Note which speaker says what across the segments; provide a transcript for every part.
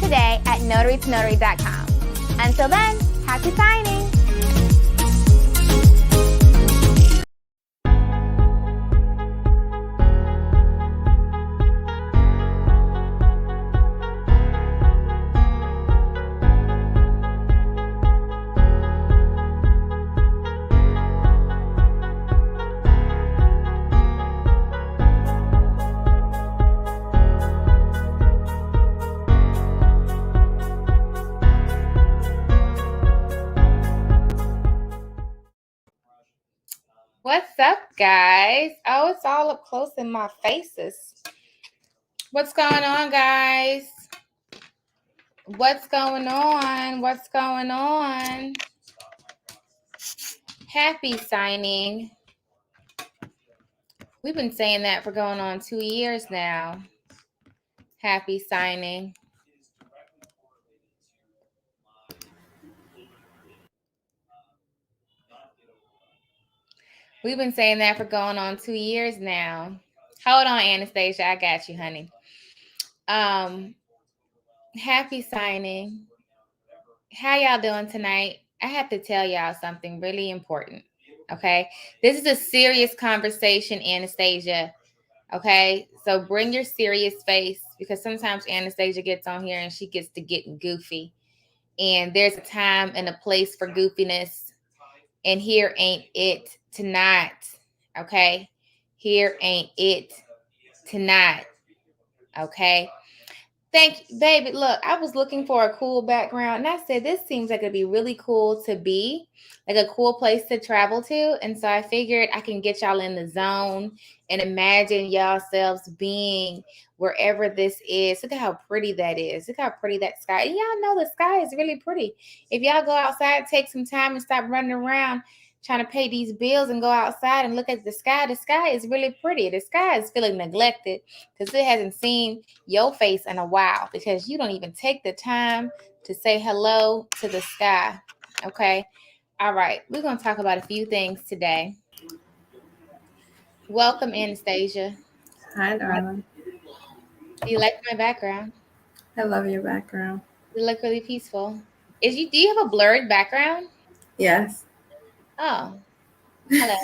Speaker 1: today at notarytonotary.com. Until then, happy signing!
Speaker 2: What's up, guys? Oh, it's all up close in my faces. What's going on, guys? What's going on? What's going on? Happy signing. We've been saying that for going on 2 years now. Happy signing. We've been saying that for going on 2 years now. Hold on, Anastasia. I got you, honey. Happy signing. How y'all doing tonight? I have to tell y'all something really important. Okay. This is a serious conversation, Anastasia. Okay. So bring your serious face, because sometimes Anastasia gets on here and she gets to getting goofy. And there's a time and a place for goofiness. And here ain't it tonight. Okay. Here ain't it tonight. Okay. Thank you, baby. Look, I was looking for a cool background, and I said, this seems like it'd be really cool to be, like a cool place to travel to. And so I figured I can get y'all in the zone and imagine y'all selves being wherever this is. Look at how pretty that is. Look how pretty that sky. And y'all know the sky is really pretty. If y'all go outside, take some time and stop running around trying to pay these bills and go outside and look at the sky. The sky is really pretty. The sky is feeling neglected because it hasn't seen your face in a while, because you don't even take the time to say hello to the sky. Okay. All right. We're going to talk about a few things today. Welcome, Anastasia.
Speaker 3: Hi, darling.
Speaker 2: Do you like my background?
Speaker 3: I love your background.
Speaker 2: You look really peaceful. Do you have a blurred background?
Speaker 3: Yes.
Speaker 2: Oh, hello.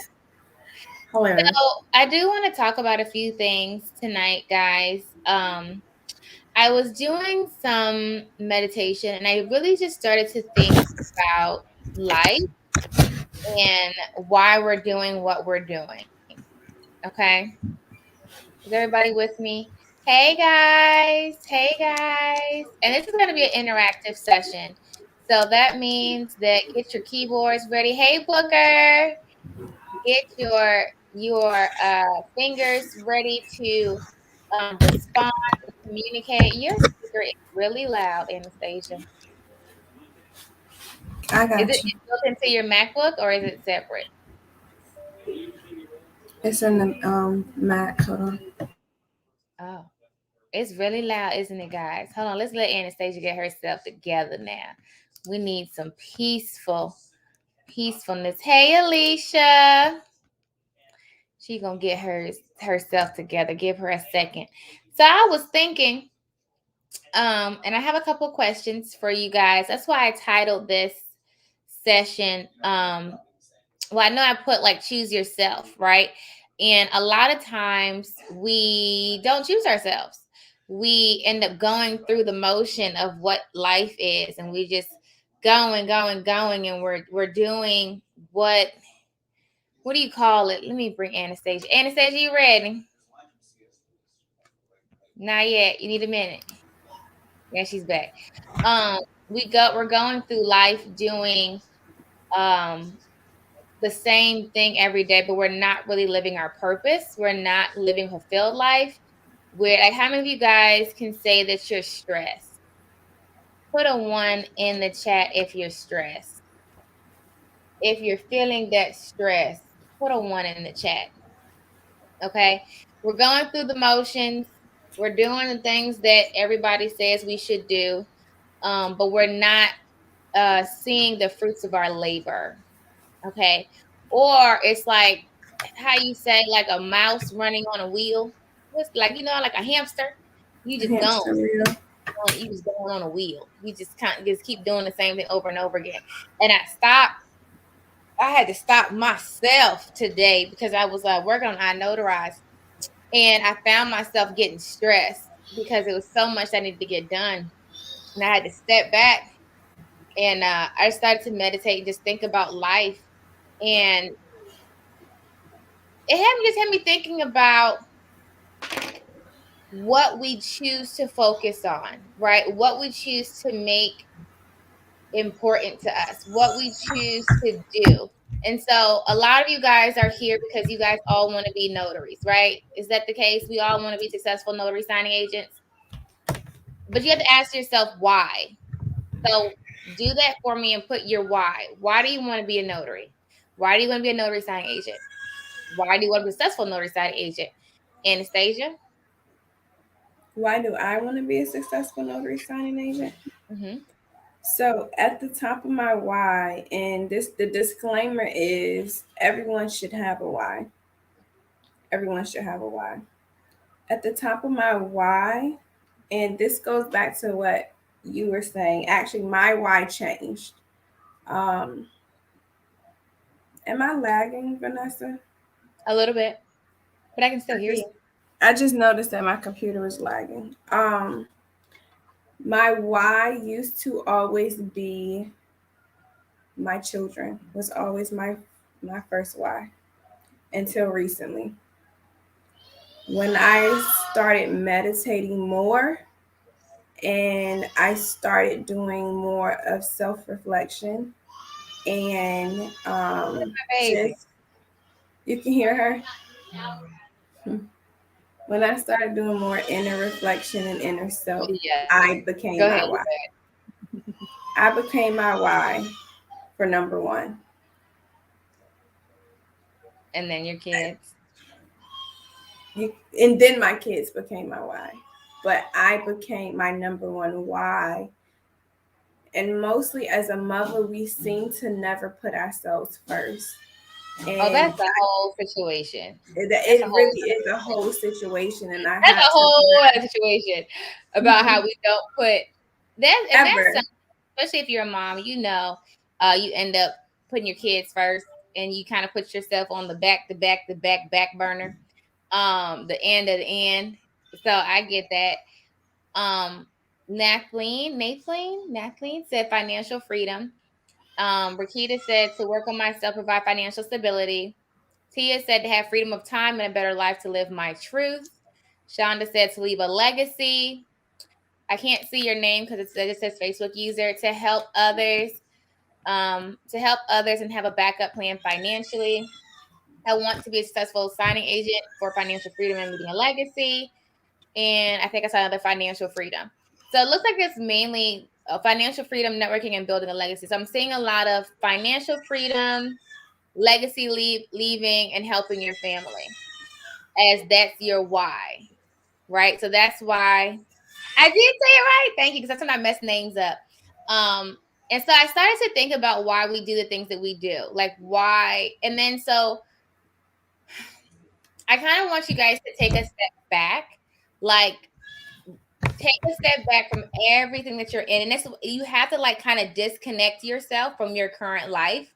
Speaker 3: Hello.
Speaker 2: So I do want to talk about a few things tonight, guys. I was doing some meditation and I really just started to think about life and why we're doing what we're doing. Okay. Is everybody with me? Hey guys. Hey guys. And this is going to be an interactive session. So that means that get your keyboards ready. Hey Booker. Get your fingers ready to respond, communicate. Your speaker is really loud, Anastasia.
Speaker 3: I got
Speaker 2: Is it
Speaker 3: you.
Speaker 2: built into your MacBook or is it separate?
Speaker 3: It's in the Mac. Hold on.
Speaker 2: Oh, it's really loud, isn't it, guys? Hold on. Let's let Anastasia get herself together now. We need some peacefulness. Hey, Alicia. She gonna get herself together. Give her a second. So I was thinking, and I have a couple questions for you guys. That's why I titled this session. Well, I know I put like choose yourself, right? And a lot of times we don't choose ourselves. We end up going through the motion of what life is, and we just going, and we're doing what do you call it? Let me bring Anastasia. Anastasia, you ready? Not yet. You need a minute. Yeah, she's back. We're going through life doing the same thing every day, but we're not really living our purpose. We're not living fulfilled life. Like, how many of you guys can say that you're stressed? Put a 1 in the chat if you're stressed. If you're feeling that stress, put a 1 in the chat. Okay. We're going through the motions. We're doing the things that everybody says we should do. But we're not seeing the fruits of our labor. Okay. Or it's like how you say, like a mouse running on a wheel. It's like, like a hamster. You just
Speaker 3: Hamster
Speaker 2: going.
Speaker 3: wheel.
Speaker 2: going on a wheel. You just keep doing the same thing over and over again. And I had to stop myself today because I was working on I Notarize, and I found myself getting stressed because it was so much I needed to get done. And I had to step back, and I started to meditate and just think about life. And it had me thinking about what we choose to focus on, right? What we choose to make important to us, what we choose to do. And so a lot of you guys are here because you guys all want to be notaries, right? Is that the case? We all want to be successful notary signing agents. But you have to ask yourself why. So do that for me and put your why. Why do you want to be a notary? Why do you want to be a notary signing agent? Why do you want to be a successful notary signing agent? Anastasia?
Speaker 3: Why do I want to be a successful notary signing agent?
Speaker 2: Mm-hmm.
Speaker 3: So at the top of my why, and the disclaimer is everyone should have a why. Everyone should have a why. At the top of my why, and this goes back to what you were saying. Actually, my why changed. Am I lagging, Vanessa?
Speaker 2: A little bit, but I can still hear you.
Speaker 3: I just noticed that my computer was lagging. My why used to always be my children, was always my first why until recently. When I started meditating more and I started doing more of self-reflection and just, you can hear her. When I started doing more inner reflection and inner self, I became my why. I became my why for number one.
Speaker 2: And then your kids.
Speaker 3: And then my kids became my why. But I became my number one why. And mostly as a mother, we seem to never put ourselves first. And
Speaker 2: that's a whole situation.
Speaker 3: It really is a whole situation. And
Speaker 2: that's a whole other situation about how we don't put that. And that's especially if you're a mom, you end up putting your kids first, and you kind of put yourself on the back burner, the end of the end. So I get that. Nathleen said financial freedom. Rakita said to work on myself, provide financial stability. Tia said to have freedom of time and a better life, to live my truth. Shonda said to leave a legacy. I can't see your name because it just says Facebook user. To help others, and have a backup plan financially. I want to be a successful signing agent for financial freedom and leaving a legacy. And I think I saw another financial freedom. So it looks like it's mainly financial freedom, networking, and building a legacy. So I'm seeing a lot of financial freedom, legacy leaving, and helping your family, as that's your why, right? So that's why I did say it right. Thank you, because that's when I mess names up. And so I started to think about why we do the things that we do, like why. And then so I kind of want you guys to take a step back, like take a step back from everything that you're in. And this, you have to like kind of disconnect yourself from your current life.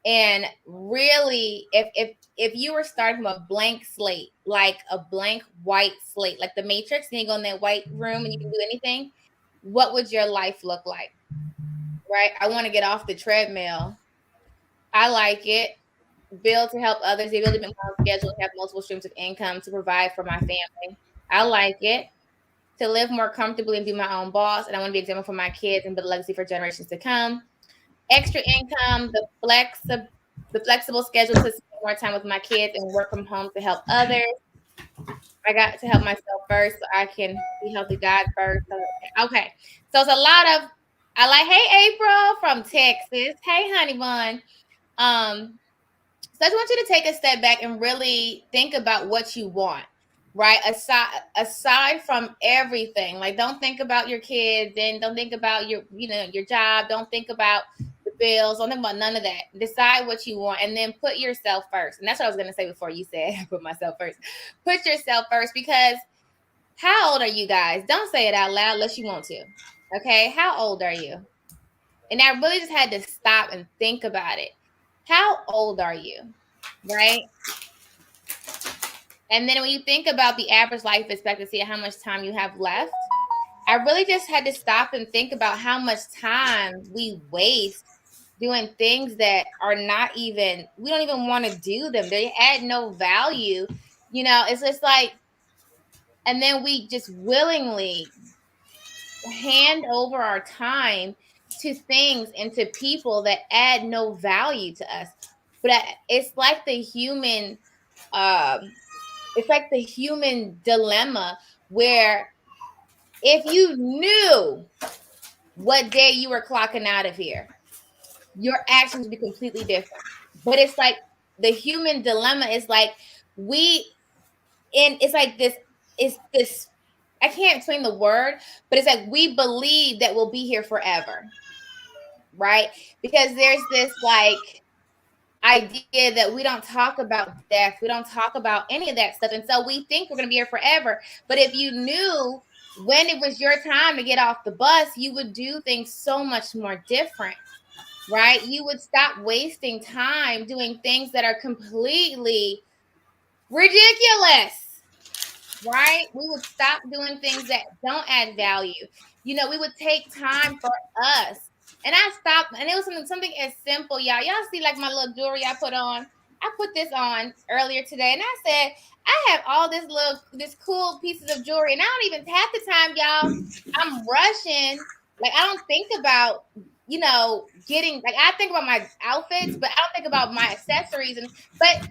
Speaker 2: And really, if you were starting from a blank slate, like a blank white slate, like the Matrix, and you go in that white room and you can do anything, what would your life look like? Right? I want to get off the treadmill. I like it. Build to help others. The ability to make my own schedule and have multiple streams of income to provide for my family. I like it. To live more comfortably and be my own boss. And I want to be an example for my kids and build a legacy for generations to come. Extra income, the flexible schedule to spend more time with my kids and work from home to help others. I got to help myself first so I can be healthy God first. Okay. So it's a lot of, I like, hey, April from Texas. Hey, honey bun. So I just want you to take a step back and really think about what you want, right? Aside from everything, like don't think about your kids and don't think about your job. Don't think about the bills. Don't think about none of that. Decide what you want and then put yourself first. And that's what I was going to say before you said put myself first. Put yourself first, because How old are you guys? Don't say it out loud unless you want to. Okay, how old are you? And I really just had to stop and think about it. How old are you? Right? And then when you think about the average life expectancy and how much time you have left, I really just had to stop and think about how much time we waste doing things that are not even, we don't even want to do them. They add no value. It's just like, and then we just willingly hand over our time to things and to people that add no value to us. But it's like the human, it's like the human dilemma where if you knew what day you were clocking out of here, your actions would be completely different. But it's like the human dilemma is like it's like this, it's this, I can't explain the word, but it's like we believe that we'll be here forever, right? Because there's this like idea that we don't talk about death, we don't talk about any of that stuff, and so we think we're going to be here forever. But if you knew when it was your time to get off the bus, you would do things so much more different, right? You would stop wasting time doing things that are completely ridiculous. Right? We would stop doing things that don't add value. We would take time for us. And I stopped, and it was something as simple, y'all. Y'all see like my little jewelry I put on? I put this on earlier today, and I said, I have all this cool pieces of jewelry, and I don't even half the time, y'all, I'm rushing. Like, I don't think about, getting, like, I think about my outfits, but I don't think about my accessories. But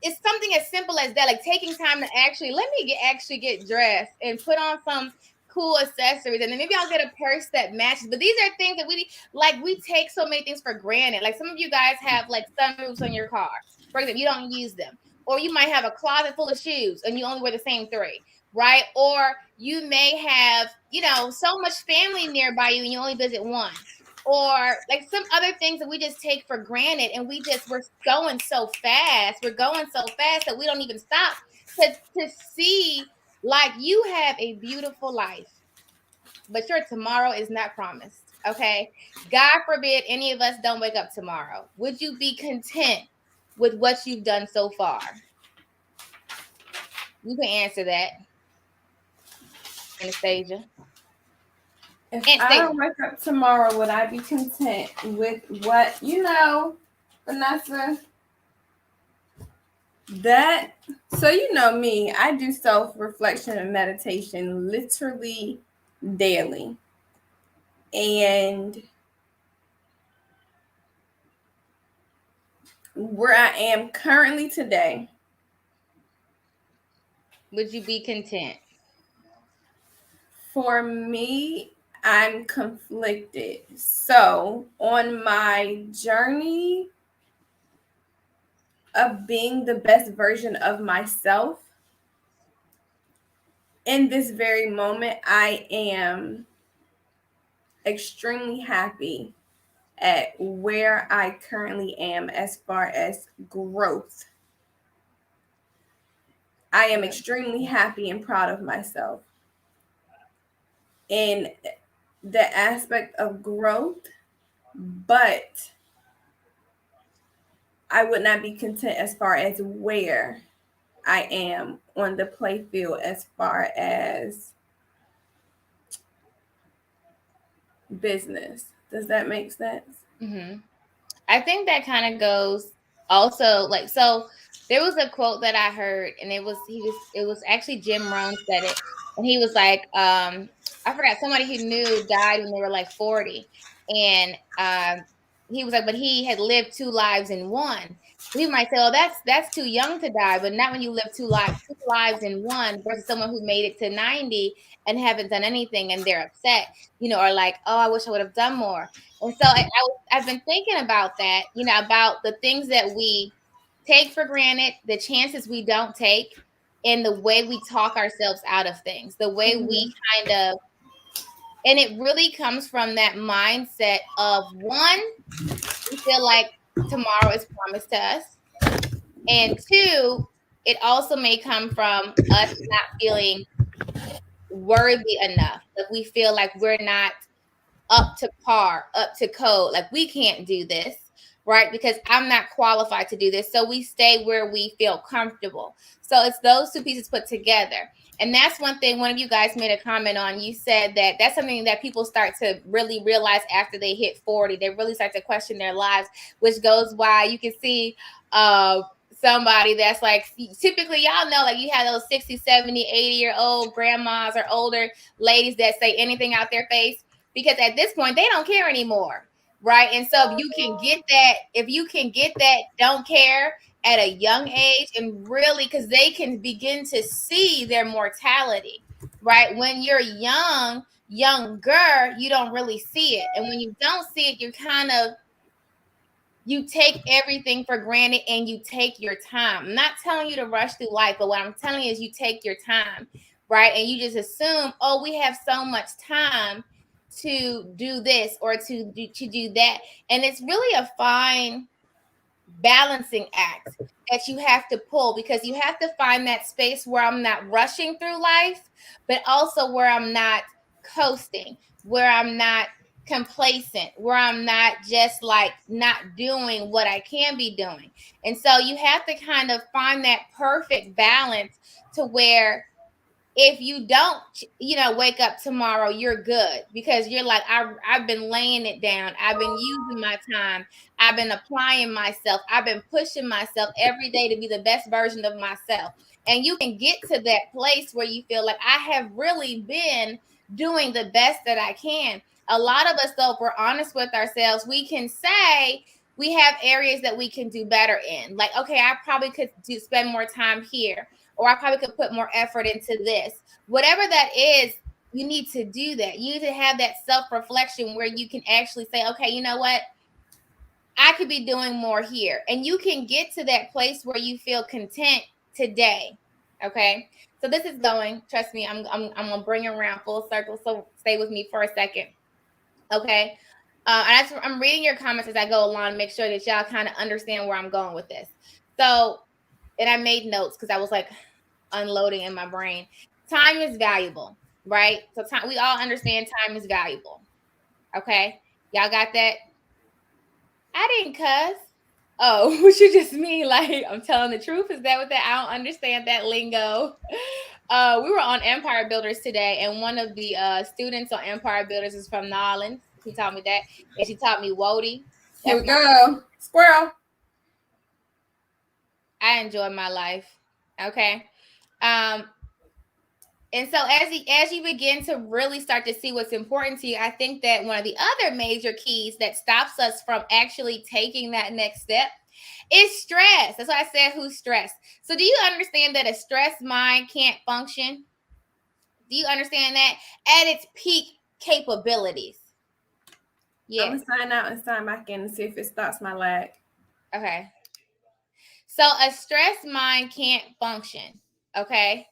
Speaker 2: it's something as simple as that, like taking time to actually get dressed and put on some cool accessories, and then maybe I'll get a purse that matches. But these are things that we take so many things for granted. Like some of you guys have like sunroofs on your car, for example, you don't use them, or you might have a closet full of shoes and you only wear the same 3, right? Or you may have so much family nearby you and you only visit one, or like some other things that we just take for granted, and we're going so fast. We're going so fast that we don't even stop to see, like, you have a beautiful life, but your tomorrow is not promised. Okay. God forbid any of us don't wake up tomorrow. Would you be content with what you've done so far? You can answer that, Anastasia.
Speaker 3: If I don't wake up tomorrow, would I be content with what, Vanessa? That, so me, I do self-reflection and meditation literally daily. And where I am currently today,
Speaker 2: would you be content?
Speaker 3: For me, I'm conflicted. So on my journey of being the best version of myself, in this very moment, I am extremely happy at where I currently am as far as growth. I am extremely happy and proud of myself in the aspect of growth, but I would not be content as far as where I am on the play field as far as business. Does that make sense?
Speaker 2: Mm-hmm. I think that kind of goes also, like, so there was a quote that I heard, and it was actually Jim Rohn said it, and he was like, I forgot, somebody he knew died when they were like 40, and he was like, but he had lived 2 lives in one. So he might say, oh, that's too young to die, but not when you live 2 lives in one versus someone who made it to 90 and haven't done anything and they're upset, or like, oh, I wish I would have done more. And so I've been thinking about that, about the things that we take for granted, the chances we don't take, and the way we talk ourselves out of things, the way we kind of, and it really comes from that mindset of, one, we feel like tomorrow is promised to us. And 2, it also may come from us not feeling worthy enough, like we feel like we're not up to par, up to code, like we can't do this, right? Because I'm not qualified to do this. So we stay where we feel comfortable. So it's those two pieces put together. And that's one thing one of you guys made a comment on. You said that that's something that people start to really realize after they hit 40. They really start to question their lives, which goes why you can see somebody that's like, typically y'all know, like you have those 60, 70, 80-year-old grandmas or older ladies that say anything out their face, because at this point they don't care anymore, right? And so if you can get that don't care at a young age, and really, because they can begin to see their mortality, right? When you're younger, you don't really see it. And when you don't see it, you take everything for granted and you take your time. I'm not telling you to rush through life, but what I'm telling you is you take your time, right? And you just assume, oh, we have so much time to do this or to do that. And it's really a fine balancing act that you have to pull, because you have to find that space where I'm not rushing through life, but also where I'm not coasting, where I'm not complacent, where I'm not just like not doing what I can be doing. And so you have to kind of find that perfect balance to where if you don't, wake up tomorrow, you're good, because you're like, I've been laying it down. I've been using my time. I've been applying myself. I've been pushing myself every day to be the best version of myself. And you can get to that place where you feel like I have really been doing the best that I can. A lot of us, though, if we're honest with ourselves, we can say we have areas that we can do better in. Like, okay, I probably could spend more time here, or I probably could put more effort into this. Whatever that is, you need to do that. You need to have that self-reflection where you can actually say, okay, you know what? I could be doing more here. And you can get to that place where you feel content today. Okay. So this is going, trust me, I'm gonna bring it around full circle. So stay with me for a second. Okay. And I'm reading your comments as I go along to make sure that y'all kind of understand where I'm going with this. So, and I made notes because I was like unloading in my brain. Time is valuable, right? So time, we all understand time is valuable. Okay. Y'all got that? I didn't cuss. Oh, what you just mean? Like I'm telling the truth? Is that what that? I don't understand that lingo. We were on Empire Builders today, and one of the students on Empire Builders is from Nolans. She taught me that, and she taught me Wody.
Speaker 3: Here we go, squirrel.
Speaker 2: I enjoy my life. Okay. And so as you begin to really start to see what's important to you, I think that one of the other major keys that stops us from actually taking that next step is stress. That's why I said who's stressed. So do you understand that a stressed mind can't function? Do you understand that? At its peak capabilities.
Speaker 3: Yeah. I'm gonna sign out and sign back in and see if it stops my lag.
Speaker 2: Okay. So a stressed mind can't function. Okay.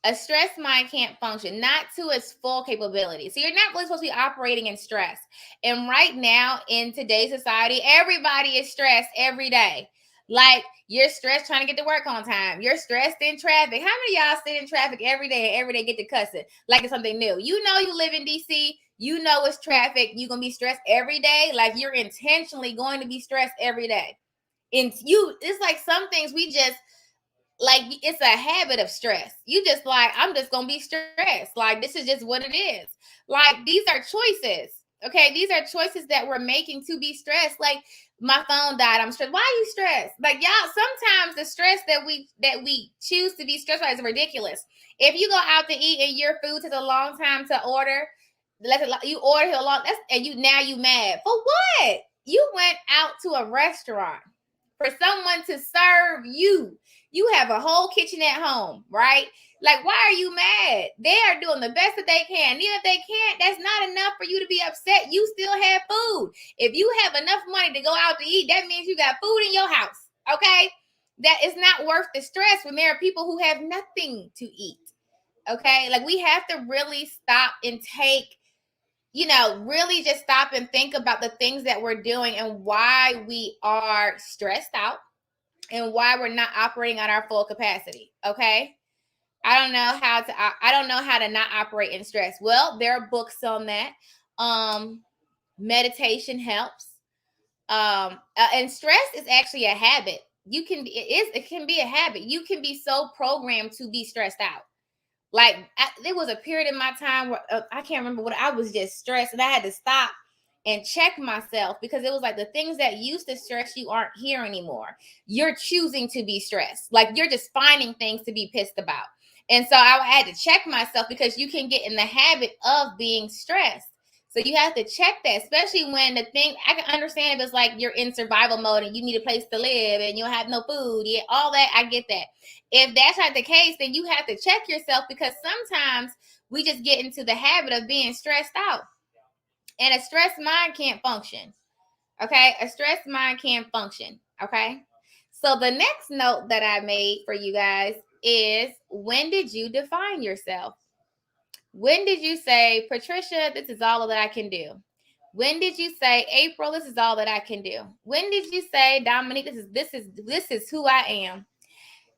Speaker 2: A stressed mind can't function, not to its full capability. So you're not really supposed to be operating in stress. And right now in today's society, everybody is stressed every day. Like you're stressed trying to get to work on time. You're stressed in traffic. How many of y'all sit in traffic every day and every day get to cussing like it's something new? You know you live in DC. You know it's traffic. You're going to be stressed every day. Like you're intentionally going to be stressed every day. And it's like some things we just, like it's a habit of stress. You just like, I'm just gonna be stressed. Like this is just what it is. Like these are choices. Okay, these are choices that we're making to be stressed. Like my phone died, I'm stressed. Why are you stressed? Like y'all, sometimes the stress that we choose to be stressed by is ridiculous. If you go out to eat and your food takes a long time to order, you order a long, and you mad for what? You went out to a restaurant for someone to serve you. You have a whole kitchen at home, right? Like, why are you mad? They are doing the best that they can. Even if they can't, that's not enough for you to be upset. You still have food. If you have enough money to go out to eat, that means you got food in your house, okay? That is not worth the stress when there are people who have nothing to eat, okay? Like, we have to really stop and take, really just stop and think about the things that we're doing and why we are stressed out and why we're not operating at our full capacity. Okay. I don't know how to not operate in stress. Well, there are books on that. Meditation helps. And stress is actually a habit. It can be a habit. You can be so programmed to be stressed out. Like there was a period in my time where I can't remember what, I was just stressed and I had to stop and check myself, because it was like the things that used to stress you aren't here anymore. You're choosing to be stressed. Like you're just finding things to be pissed about. And so I had to check myself, because you can get in the habit of being stressed. So you have to check that, especially when the thing, I can understand if it's like you're in survival mode and you need a place to live and you don't have no food. Yeah, all that, I get that. If that's not the case, then you have to check yourself, because sometimes we just get into the habit of being stressed out. And a stressed mind can't function. Okay? A stressed mind can't function. Okay? So the next note that I made for you guys is, when did you define yourself? When did you say, Patricia, this is all that I can do? When did you say, April, this is all that I can do? When did you say, Dominique, this is who I am?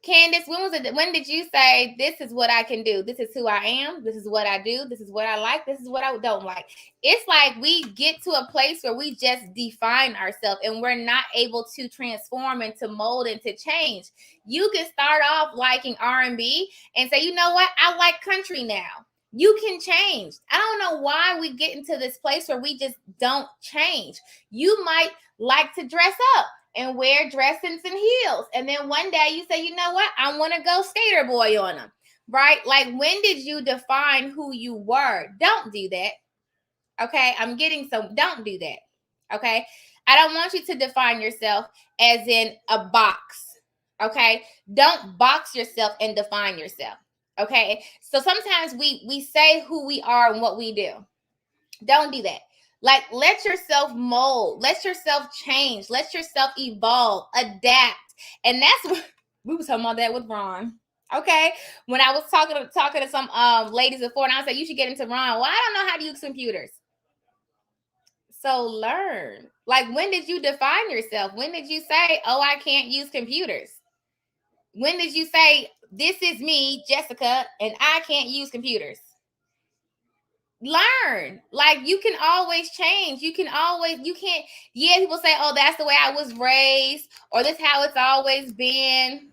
Speaker 2: Candace, when did you say, this is what I can do? This is who I am. This is what I do. This is what I like. This is what I don't like. It's like we get to a place where we just define ourselves and we're not able to transform and to mold and to change. You can start off liking R&B and say, you know what? I like country now. You can change. I don't know why we get into this place where we just don't change. You might like to dress up and wear dresses and heels. And then one day you say, you know what? I want to go skater boy on them, right? Like, when did you define who you were? Don't do that. Okay. Don't do that. Okay. I don't want you to define yourself as in a box. Okay. Don't box yourself and define yourself. Okay. So sometimes we say who we are and what we do. Don't do that. Like, let yourself mold, let yourself change, let yourself evolve, adapt. And that's what we was talking about that with Ron. Okay. When I was talking to some ladies before, and I was like, you should get into Ron. Well, I don't know how to use computers. So learn. Like, when did you define yourself? When did you say, oh, I can't use computers? When did you say, this is me, Jessica, and I can't use computers? Learn. Like, you can always change. You can't, people say, oh, that's the way I was raised, or this how it's always been.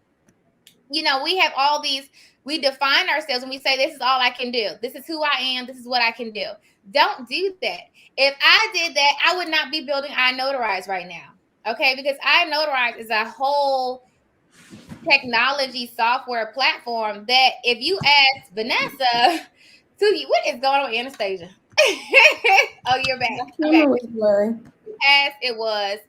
Speaker 2: You know, we have all these, we define ourselves and we say, this is all I can do. This is who I am. This is what I can do. Don't do that. If I did that, I would not be building iNotarize right now. Okay. Because iNotarize is a whole technology software platform that if you ask Vanessa, what is going on, Anastasia? Oh, you're back. Okay.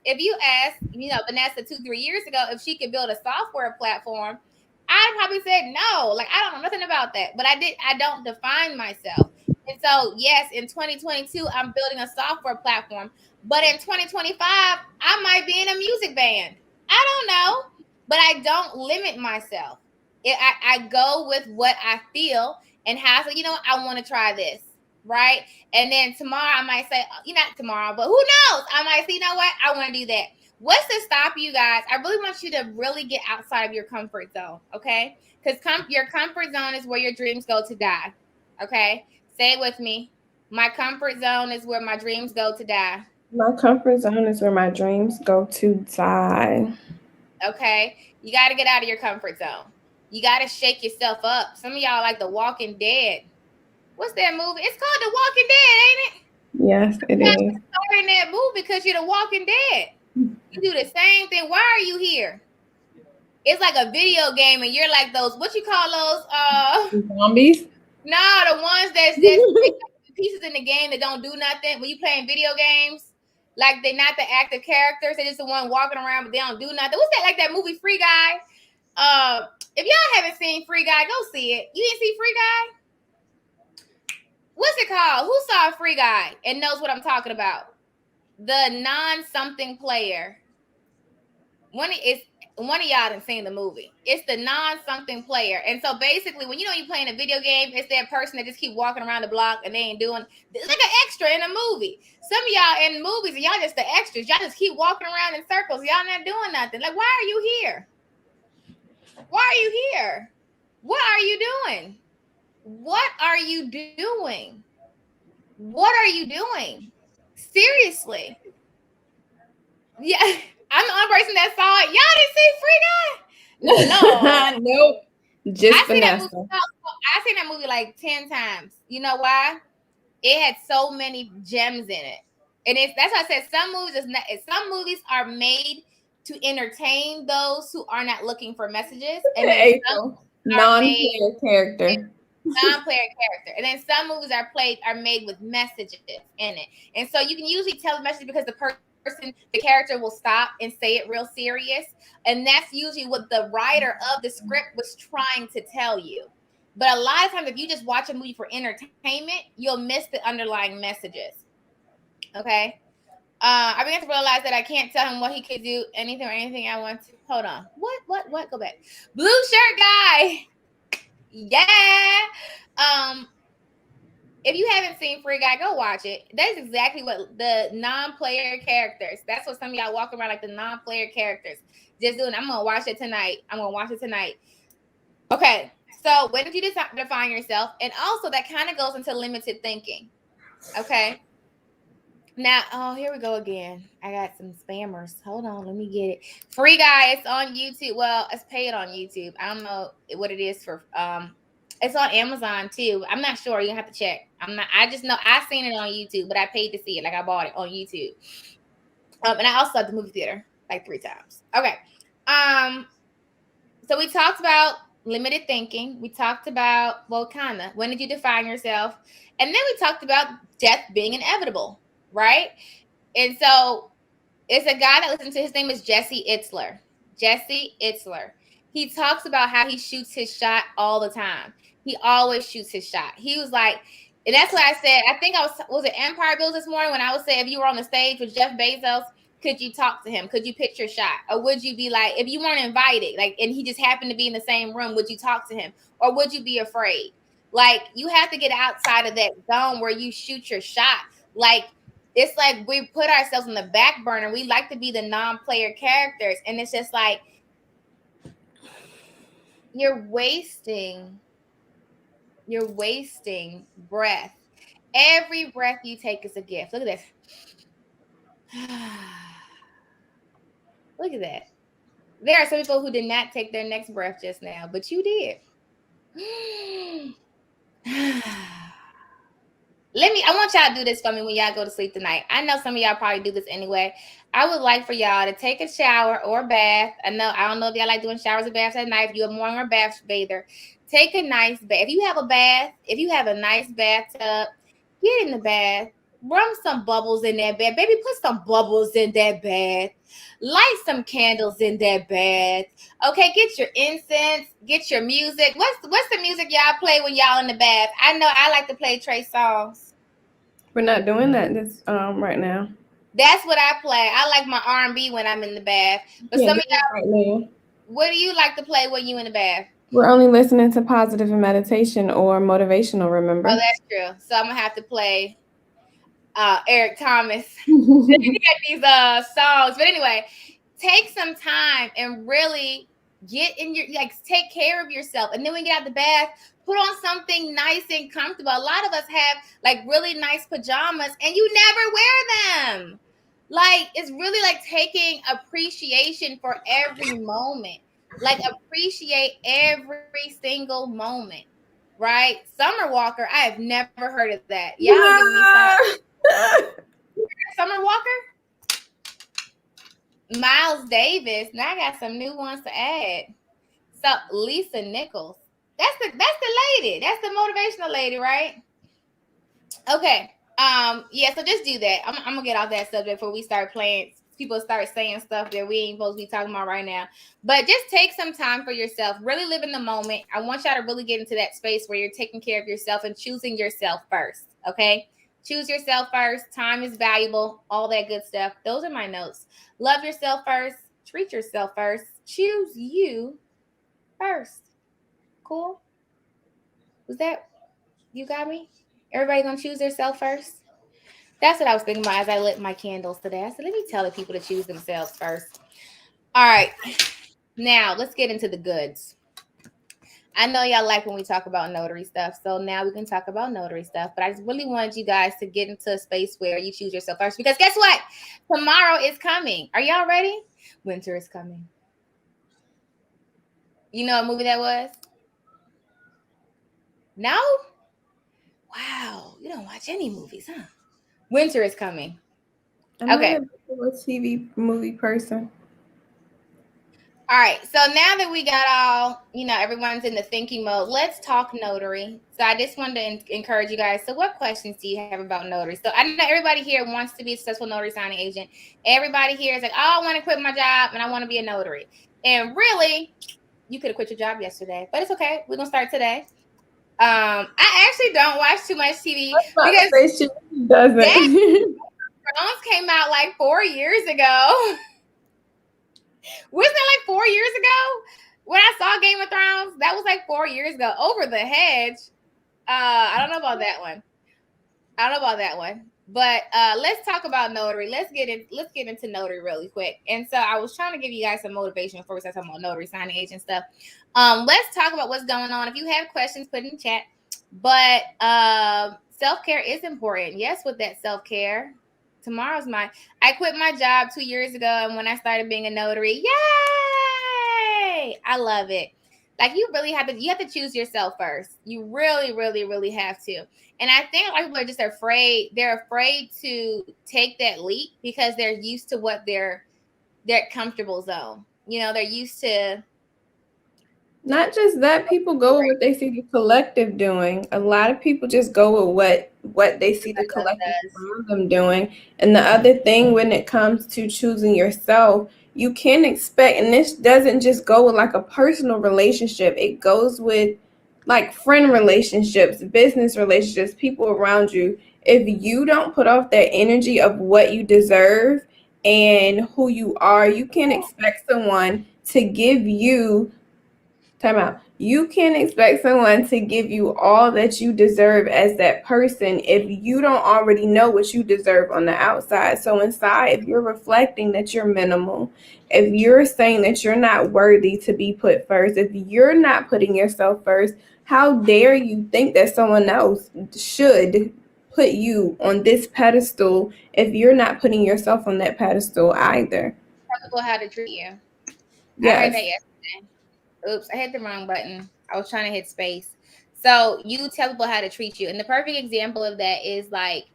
Speaker 2: If you ask, Vanessa 2-3 years ago if she could build a software platform, I'd probably said no. Like, I don't know nothing about that. But I don't define myself. And so, yes, in 2022, I'm building a software platform. But in 2025, I might be in a music band. I don't know. But I don't limit myself. I go with what I feel and how, so, I want to try this. Right. And then tomorrow I might say, not tomorrow, but who knows? I might say, you know what? I want to do that. What's to stop you guys? I really want you to really get outside of your comfort zone. Okay. Because your comfort zone is where your dreams go to die. Okay. Say it with me. My comfort zone is where my dreams go to die.
Speaker 3: My comfort zone is where my dreams go to die.
Speaker 2: Okay. You got to get out of your comfort zone. You got to shake yourself up. Some of y'all like The Walking Dead. What's that movie? It's called The Walking Dead, ain't it?
Speaker 3: Yes, it is.
Speaker 2: You're in that movie because you're The Walking Dead. You do the same thing. Why are you here? It's like a video game, and you're like those. What you call those?
Speaker 3: Zombies?
Speaker 2: No, the ones that's pieces in the game that don't do nothing. When you playing video games, like they're not the active characters. They're just the one walking around, but they don't do nothing. What's that? Like that movie Free Guy? If y'all haven't seen Free Guy, go see it. You didn't see Free Guy? What's it called? Who saw Free Guy and knows what I'm talking about? The non-something player. One of y'all done seen the movie. It's the non-something player. And so basically, when you playing a video game, it's that person that just keep walking around the block and they ain't doing. It's like an extra in a movie. Some of y'all in movies and y'all just the extras. Y'all just keep walking around in circles. Y'all not doing nothing. Like, why are you here? Why are you here? What are you doing? What are you doing? What are you doing? Seriously. Yeah, I'm the only person that saw it. Y'all didn't see Free Guy? No.
Speaker 3: Nope. Just
Speaker 2: I seen that movie.
Speaker 3: Vanessa.
Speaker 2: I seen that movie like 10 times. You know why? It had so many gems in it. And that's why I said some movies are made to entertain those who are not looking for messages. And then some are made
Speaker 3: Non-player character.
Speaker 2: non-player character. And then some movies are made with messages in it. And so you can usually tell the message because the character will stop and say it real serious. And that's usually what the writer of the script was trying to tell you. But a lot of times, if you just watch a movie for entertainment, you'll miss the underlying messages. Okay. I began to realize that I can't tell him what he could do, anything or anything I want to. Hold on. What? Go back. Blue shirt guy. Yeah. If you haven't seen Free Guy, go watch it. That's exactly what the non-player characters. That's what some of y'all walk around like the non-player characters. Just doing. I'm gonna watch it tonight. Okay. So when did you define yourself? And also that kind of goes into limited thinking. Okay. Now, oh, here we go again. I got some spammers. Hold on, let me get it. Free Guy, it's on YouTube. Well, it's paid on YouTube. I don't know what it is for. It's on Amazon too. I'm not sure. You have to check. I just know I seen it on YouTube, but I paid to see it. Like I bought it on YouTube. And I also at the movie theater like 3 times. Okay. So we talked about limited thinking. We talked about when did you define yourself? And then we talked about death being inevitable, right? And so it's a guy that listens to, his name is Jesse Itzler. He talks about how he shoots his shot all the time. He always shoots his shot. He was like, and that's what I said. I think was it Empire Bills this morning when I was saying if you were on the stage with Jeff Bezos, could you talk to him? Could you pitch your shot? Or would you be like, if you weren't invited, like, and he just happened to be in the same room, would you talk to him? Or would you be afraid? Like, you have to get outside of that zone where you shoot your shot. Like, it's like we put ourselves on the back burner. We like to be the non-player characters. And it's just like, you're wasting breath. Every breath you take is a gift. Look at this. Look at that. There are some people who did not take their next breath just now, but you did. I want y'all to do this for me when y'all go to sleep tonight. I know some of y'all probably do this anyway. I would like for y'all to take a shower or a bath. I don't know if y'all like doing showers or baths at night. If you're a morning or bath bather, take a nice bath. If you have a bath, if you have a nice bathtub, get in the bath. Run some bubbles in that bath. Baby, put some bubbles in that bath. Light some candles in that bath. Okay, get your incense, get your music. What's the music y'all play when y'all in the bath? I know I like to play Trey songs.
Speaker 3: We're not doing that this right now.
Speaker 2: That's what I play. I like my R&B when I'm in the bath. But some of y'all,
Speaker 3: right now.
Speaker 2: What do you like to play when you in the bath?
Speaker 3: We're only listening to positive and meditation or motivational, remember?
Speaker 2: Oh, that's true. So I'm going to have to play Eric Thomas. Get these songs. But anyway, take some time and really get in take care of yourself. And then when you get out the bath, put on something nice and comfortable. A lot of us have like really nice pajamas and you never wear them. Like, it's really like taking appreciation for every moment. Like, appreciate every single moment, right? Summer Walker, I have never heard of that. Y'all give me Summer Walker? Miles Davis. Now I got some new ones to add. So Lisa Nichols. That's the lady. That's the motivational lady, right? Okay. Yeah, so just do that. I'm gonna get off that subject before we start playing. People start saying stuff that we ain't supposed to be talking about right now. But just take some time for yourself. Really live in the moment. I want y'all to really get into that space where you're taking care of yourself and choosing yourself first. Okay. Choose yourself first. Time is valuable. All that good stuff. Those are my notes. Love yourself first. Treat yourself first. Choose you first. Cool? Was that, you got me? Everybody gonna choose themselves first? That's what I was thinking about as I lit my candles today. I said, let me tell the people to choose themselves first. All right. Now, let's get into the goods. I know y'all like when we talk about notary stuff, so now we can talk about notary stuff. But I just really wanted you guys to get into a space where you choose yourself first, because guess what? Tomorrow is coming. Are y'all ready? Winter is coming. You know what movie that was? No? Wow, you don't watch any movies, huh? Winter is coming.
Speaker 3: I'm
Speaker 2: Okay.
Speaker 3: not a TV movie person.
Speaker 2: All right. So now that we got all, everyone's in the thinking mode, let's talk notary. So I just wanted to encourage you guys. So what questions do you have about notary? So I know everybody here wants to be a successful notary signing agent. Everybody here is like, oh, I want to quit my job and I want to be a notary. And really, you could have quit your job yesterday, but it's okay. We're going to start today. I actually don't watch too much TV because
Speaker 3: she doesn't.
Speaker 2: Thrones came out like 4 years ago. Wasn't it like 4 years ago when I saw Game of Thrones? That was like 4 years ago. Over the Hedge. I don't know about that one. But let's talk about notary. Let's get into notary really quick. And so I was trying to give you guys some motivation before we start talking about notary signing agent stuff. Let's talk about what's going on. If you have questions, put in the chat. But self-care is important. Yes, with that self-care. I quit my job 2 years ago, and when I started being a notary, yay! I love it. Like you have to choose yourself first. You really, really, really have to. And I think a lot of people are just afraid. They're afraid to take that leap because they're used to what their comfortable zone. They're used to.
Speaker 3: Not just that, people go with what they see the collective doing. A lot of people just go with what they see the collective around them doing. And the other thing, when it comes to choosing yourself, you can expect, and this doesn't just go with like a personal relationship, it goes with like friend relationships, business relationships, people around you. If you don't put off that energy of what you deserve and who you are, you can expect someone to give you time out. You can't expect someone to give you all that you deserve as that person if you don't already know what you deserve on the outside. So inside, if you're reflecting that you're minimal, if you're saying that you're not worthy to be put first, if you're not putting yourself first, how dare you think that someone else should put you on this pedestal if you're not putting yourself on that pedestal either?
Speaker 2: Tell people how to treat you.
Speaker 3: Yes.
Speaker 2: I heard that yesterday. Oops, I hit the wrong button. I was trying to hit space. So you tell people how to treat you. And the perfect example of that is like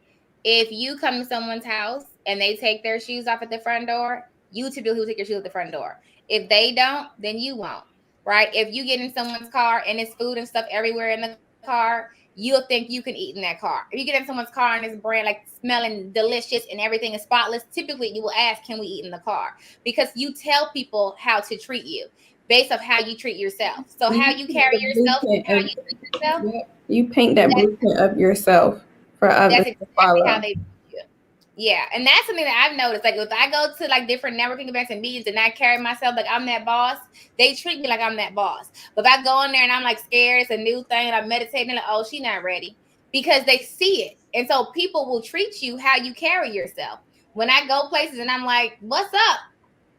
Speaker 2: if you come to someone's house and they take their shoes off at the front door, you typically will take your shoes at the front door. If they don't, then you won't. Right? If you get in someone's car and there's food and stuff everywhere in the car, you'll think you can eat in that car. If you get in someone's car and it's brand like smelling delicious and everything is spotless, typically you will ask, can we eat in the car? Because you tell people how to treat you based off how you treat yourself. So how you carry yourself, how you treat yourself.
Speaker 3: You paint that blueprint of yourself for others
Speaker 2: to follow. How they do you. Yeah, and that's something that I've noticed. Like if I go to like different networking events and meetings and I carry myself like I'm that boss, they treat me like I'm that boss. But if I go in there and I'm like scared, it's a new thing, and I'm meditating, like, oh, she's not ready, because they see it. And so people will treat you how you carry yourself. When I go places and I'm like, what's up?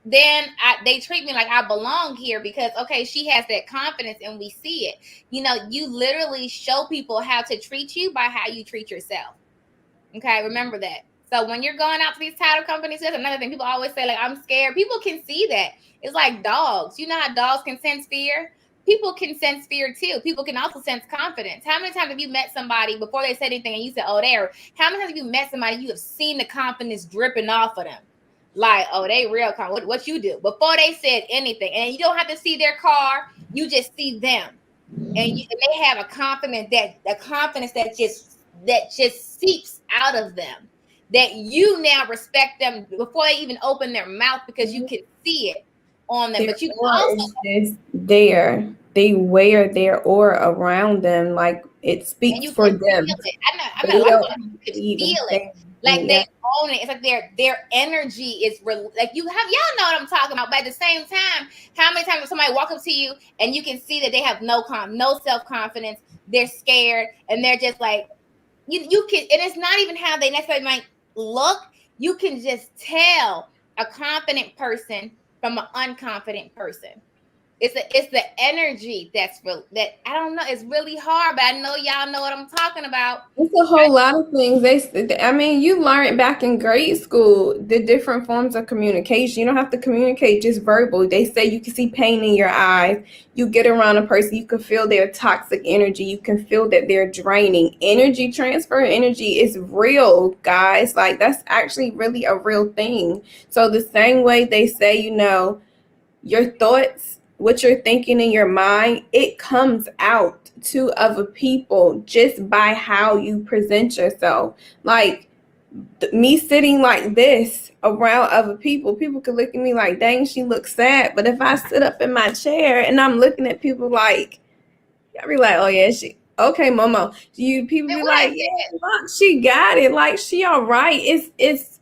Speaker 2: Then they treat me like I belong here because, okay, she has that confidence and we see it. You literally show people how to treat you by how you treat yourself. Okay, remember that. So when you're going out to these title companies, that's another thing. People always say, like, I'm scared. People can see that. It's like dogs. You know how dogs can sense fear? People can sense fear too. People can also sense confidence. How many times have you met somebody before they said anything and you said, oh, there? How many times have you met somebody you have seen the confidence dripping off of them? Like, oh, they real confident. What you do before they said anything, and you don't have to see their car. You just see them, and they have a confidence that just seeps out of them. That you now respect them before they even open their mouth because you can see it on them. But you can also
Speaker 3: is there. They wear their aura around them, like it speaks for them.
Speaker 2: I know a lot of people could feel it. Like they own it. It's like their energy is like y'all know what I'm talking about. But at the same time, how many times does somebody walk up to you and you can see that they have no self-confidence, they're scared, and they're just like you can, and it's not even how they necessarily might look. You can just tell a confident person from an unconfident person. It's the energy that's real, that I don't know. It's really hard, but I know y'all know what I'm talking about.
Speaker 3: It's a whole lot of things. I mean, you learned back in grade school the different forms of communication. You don't have to communicate just verbal. They say you can see pain in your eyes. You get around a person, you can feel their toxic energy. You can feel that they're draining. Energy transfer, energy is real, guys. Like, that's actually really a real thing. So the same way they say, your thoughts, what you're thinking in your mind, it comes out to other people just by how you present yourself. Like, me sitting like this around other people could look at me like, dang, she looks sad. But if I sit up in my chair and I'm looking at people like, I'll be like, oh yeah, she okay, Momo. People be like, yeah, look, she got it. Like, she all right. It's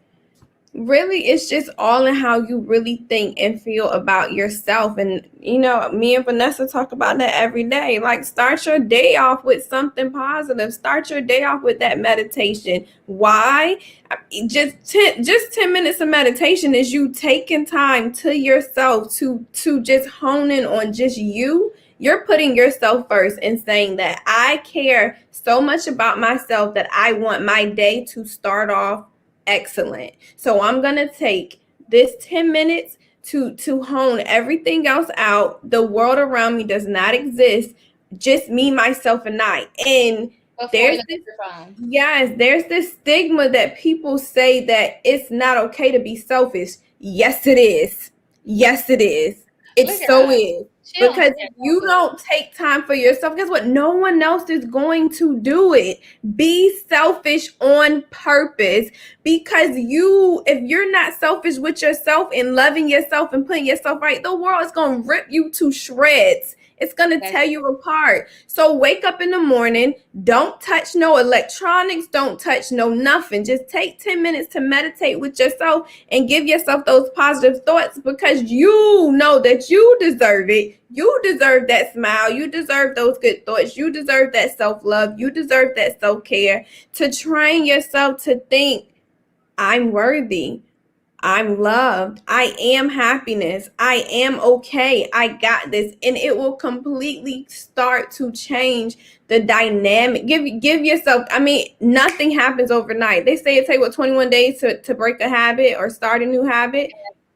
Speaker 3: really, it's just all in how you really think and feel about yourself. And me and Vanessa talk about that every day. Like, start your day off with something positive. Start your day off with that meditation. Why? Just 10 minutes of meditation is you taking time to yourself to just hone in on just you. You're putting yourself first and saying that I care so much about myself that I want my day to start off excellent. So I'm going to take this 10 minutes to hone everything else out. The world around me does not exist. Just me, myself, and I. And there's this stigma that people say that it's not okay to be selfish. Yes, it is. Yes, it is. It so is. Because you don't take time for yourself, guess what? No one else is going to do it. Be selfish on purpose, because if you're not selfish with yourself and loving yourself and putting yourself right, the world is going to rip you to shreds. It's going to tear you apart. So wake up in the morning. Don't touch no electronics. Don't touch no nothing. Just take 10 minutes to meditate with yourself and give yourself those positive thoughts, because you know that you deserve it. You deserve that smile. You deserve those good thoughts. You deserve that self-love. You deserve that self-care. To train yourself to think, I'm worthy. I'm loved. I am happiness. I am okay. I got this. And it will completely start to change the dynamic. Give yourself, nothing happens overnight. They say it takes 21 days to break a habit or start a new habit.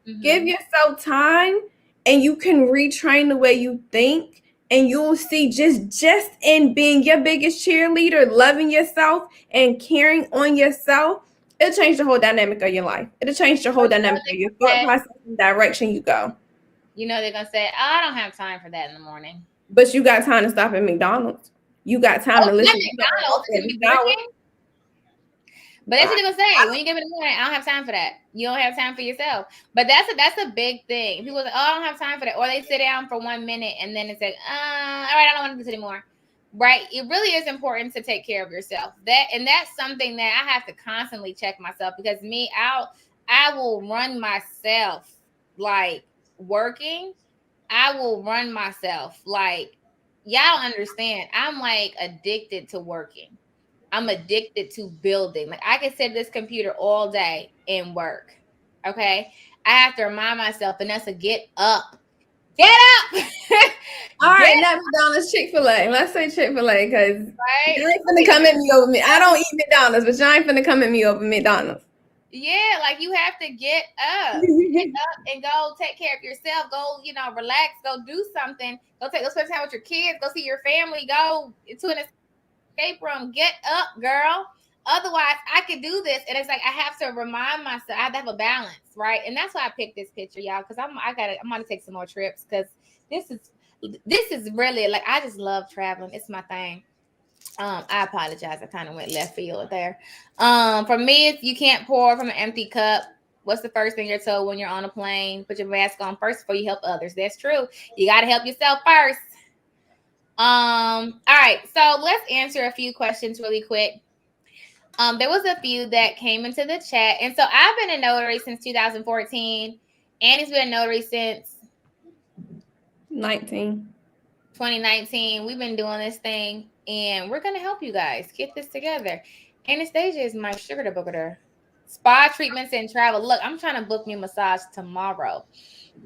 Speaker 3: Mm-hmm. Give yourself time and you can retrain the way you think. And you'll see just in being your biggest cheerleader, loving yourself and caring on yourself, it'll change the whole dynamic of your life. It'll change the whole dynamic of your thought process and direction you go.
Speaker 2: They're going to say, I don't have time for that in the morning.
Speaker 3: But you got time to stop at McDonald's. You got time to listen to McDonald's.
Speaker 2: But that's what they're going to say. When you get in the morning, I don't have time for that. You don't have time for yourself. But that's a big thing. People say, I don't have time for that. Or they sit down for 1 minute and then it's like, all right, I don't want to do this anymore. Right? It really is important to take care of yourself. That's something that I have to constantly check myself, because I will run myself like working. I will run myself like, y'all understand. I'm like addicted to working. I'm addicted to building. Like, I can sit at this computer all day and work. Okay. I have to remind myself, Vanessa, get up. Get up.
Speaker 3: All right, not McDonald's, Chick-fil-A. Let's say Chick-fil-A, because you ain't finna come at me over me. I don't eat McDonald's, but you ain't finna come at me over McDonald's.
Speaker 2: Yeah, like, you have to get up. Get up and go take care of yourself. Go, relax. Go do something. Go spend time with your kids. Go see your family. Go to an escape room. Get up, girl. Otherwise, I could do this. And it's like, I have to remind myself. I have to have a balance, right? And that's why I picked this picture, y'all, because I'm going to take some more trips, because this is really, like, I just love traveling. It's my thing. I apologize. I kind of went left field there. For me, if you can't pour from an empty cup, what's the first thing you're told when you're on a plane? Put your mask on first before you help others. That's true. You got to help yourself first. All right. So let's answer a few questions really quick. There was a few that came into the chat. And so I've been a notary since 2014. Annie's been a notary since 2019. We've been doing this thing, and we're going to help you guys get this together. Anastasia is my sugar booger. Spa treatments and travel. Look, I'm trying to book me a massage tomorrow.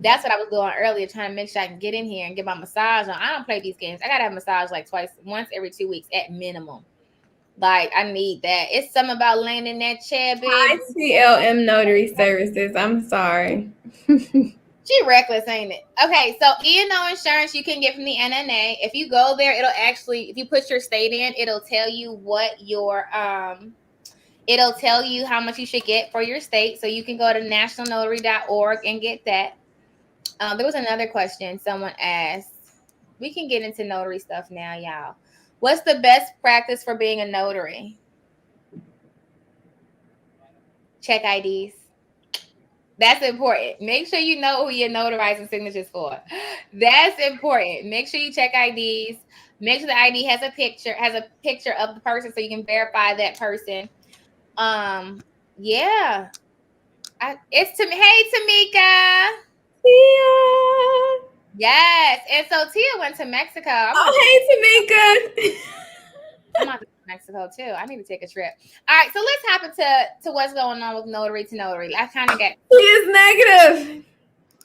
Speaker 2: That's what I was doing earlier, trying to make sure I can get in here and get my massage on. I don't play these games. I gotta have massage like once every 2 weeks at minimum. Like, I need that. It's something about laying in that chair, baby.
Speaker 3: ITLM Notary Services. I'm sorry.
Speaker 2: She reckless, ain't it? Okay, so E&O insurance you can get from the NNA. If you go there, it'll actually, if you put your state in, it'll tell you what your it'll tell you how much you should get for your state. So you can go to nationalnotary.org and get that. There was another question someone asked. We can get into notary stuff now, y'all. What's the best practice for being a notary? Check IDs. That's important. Make sure you know who you're notarizing signatures for. That's important. Make sure you check IDs. Make sure the ID has a picture of the person so you can verify that person. Yeah. It's to hey Tamika.
Speaker 3: Tia.
Speaker 2: Yes. And so Tia went to Mexico.
Speaker 3: Hey, Tamika.
Speaker 2: I'm out to Mexico too. I need to take a trip. All right, so let's hop into what's going on with notary to notary. I kind of get.
Speaker 3: She is negative.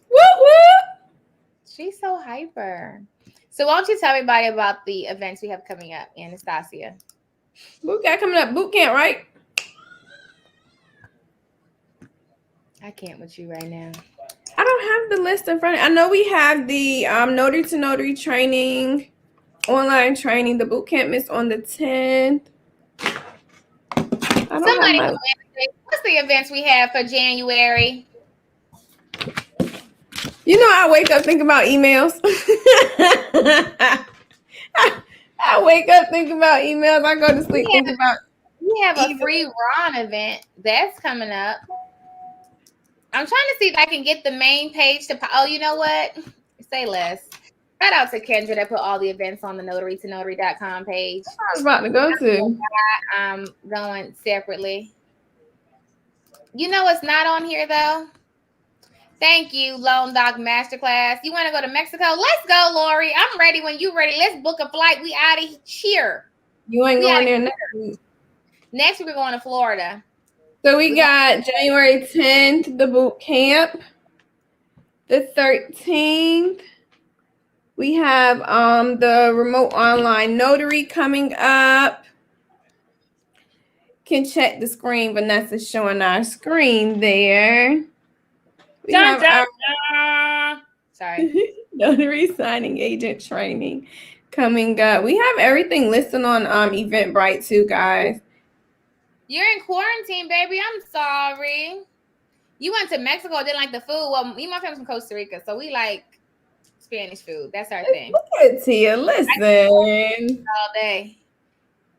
Speaker 3: Whoop whoop.
Speaker 2: She's so hyper. So why don't you tell everybody about the events we have coming up, Anastasia?
Speaker 3: Boot got coming up. Boot camp, right?
Speaker 2: I can't with you right now.
Speaker 3: I don't have the list in front of me. I know we have the notary to notary training, online training. The boot camp is on the 10th.
Speaker 2: Somebody what's the events we have for January?
Speaker 3: You know, I wake up thinking about emails. I wake up thinking about emails. I go to sleep thinking about.
Speaker 2: We have a free Ron event that's coming up. I'm trying to see if I can get the main page to. Oh, you know what? Say less. Shout out to Kendra that put all the events on the notarytonotary.com page.
Speaker 3: I was about to go to.
Speaker 2: I'm going separately. You know what's not on here though? Thank you, Lone Doc Masterclass. You want to go to Mexico? Let's go, Lori. I'm ready when you're ready. Let's book a flight. We out of here.
Speaker 3: You ain't going there next week.
Speaker 2: Next week we're going to Florida.
Speaker 3: So we got January 10th, the boot camp. The 13th, we have the remote online notary coming up. Can check the screen. Vanessa's showing our screen there. We have our notary signing agent training coming up. We have everything listed on Eventbrite too, guys.
Speaker 2: You're in quarantine, baby. I'm sorry. You went to Mexico, didn't like the food. Well, me and my family's from Costa Rica, so we like Spanish food. That's our thing.
Speaker 3: Look at Tia. Listen.
Speaker 2: All day.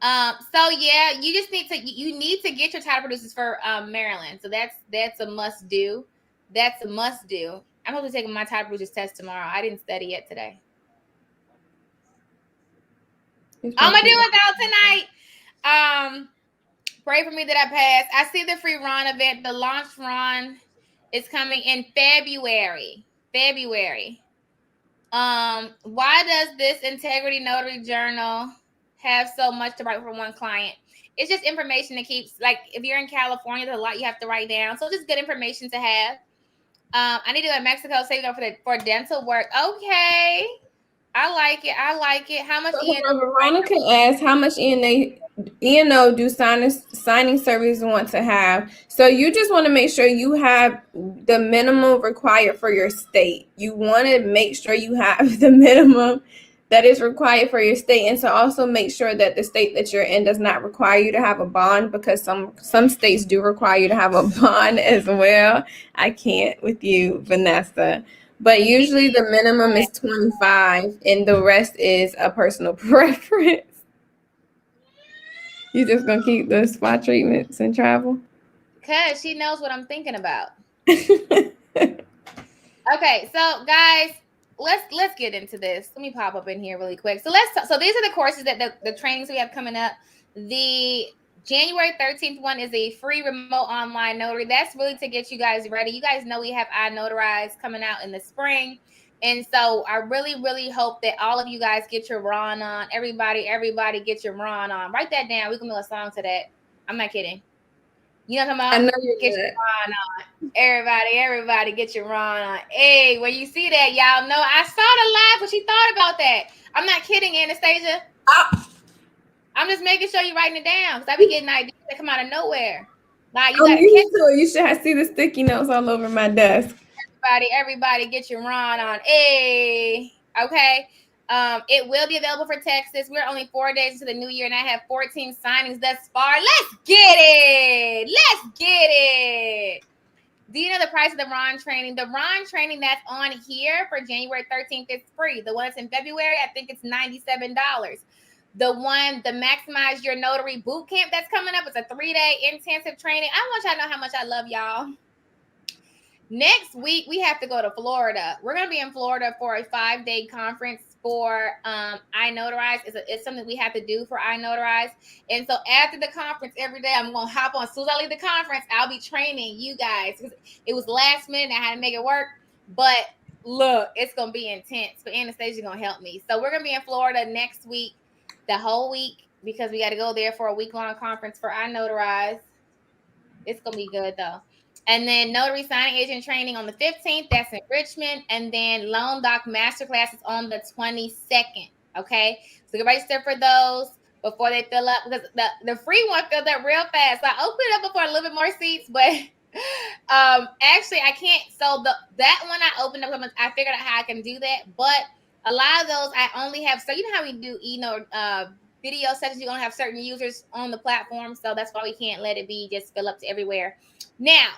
Speaker 2: So yeah, you just need to get your title producers for Maryland. So that's a must do. That's a must do. I'm supposed to be taking my title producers test tomorrow. I didn't study yet today. I'm gonna do it though tonight. Pray for me that I pass. I see the free Ron event. The launch Ron is coming in February. Why does this Integrity Notary Journal have so much to write for one client? It's just information that keeps, like, if you're in California, there's a lot you have to write down. So just good information to have. I need to go to Mexico, save up for dental work. Okay. I like it. How much?
Speaker 3: Veronica asked how much E&O do signing services want to have. So you just want to make sure you have the minimum required for your state. You want to make sure you have the minimum that is required for your state, and to also make sure that the state that you're in does not require you to have a bond, because some states do require you to have a bond as well. I can't with you, Vanessa. But usually the minimum is 25 and the rest is a personal preference. You just gonna keep the spa treatments and travel?
Speaker 2: Because she knows what I'm thinking about. Okay, so guys, let's get into this. Let me pop up in here really quick. So these are the courses that the trainings we have coming up. The January 13th one is a free remote online notary. That's really to get you guys ready. You guys know we have iNotarize coming out in the spring. And so I really, really hope that all of you guys get your Ron on. Everybody get your Ron on. Write that down. We can do a song to that. I'm not kidding. You know what I'm talking
Speaker 3: I
Speaker 2: about?
Speaker 3: know you're
Speaker 2: Get
Speaker 3: good.
Speaker 2: your Ron on. Everybody, get your Ron on. Hey, when you see that, y'all know I saw the live what she thought about that. I'm not kidding, Anastasia. I'm just making sure you're writing it down because I be getting ideas that come out of nowhere. Like you gotta catch
Speaker 3: it. You should see the sticky notes all over my desk.
Speaker 2: everybody, get your Ron on. Hey, okay. It will be available for Texas. We're only 4 days into the new year, and I have 14 signings thus far. Let's get it. Let's get it. Do you know the price of the Ron training? The Ron training that's on here for January 13th is free. The one that's in February, I think it's $97. The Maximize Your Notary Boot Camp that's coming up, it's a 3-day intensive training. I want y'all to know how much I love y'all. Next week, we have to go to Florida. We're going to be in Florida for a 5-day conference for iNotarize. It's something we have to do for iNotarize. And so after the conference every day, I'm going to hop on. As soon as I leave the conference, I'll be training you guys. It was last minute. I had to make it work. But look, it's going to be intense. But Anastasia's going to help me. So we're going to be in Florida next week, the whole week, because we got to go there for a week-long conference for iNotarize. It's going to be good, though. And then Notary Signing Agent Training on the 15th. That's in Richmond. And then Loan Doc Masterclass is on the 22nd. Okay? So get registered for those before they fill up. Because the free one filled up real fast. So I opened it up for a little bit more seats. But actually, I can't. So that one I opened up, I figured out how I can do that. But a lot of those I only have. So you know how we do, video sessions, you're going to have certain users on the platform. So that's why we can't let it be just fill up to everywhere. Now,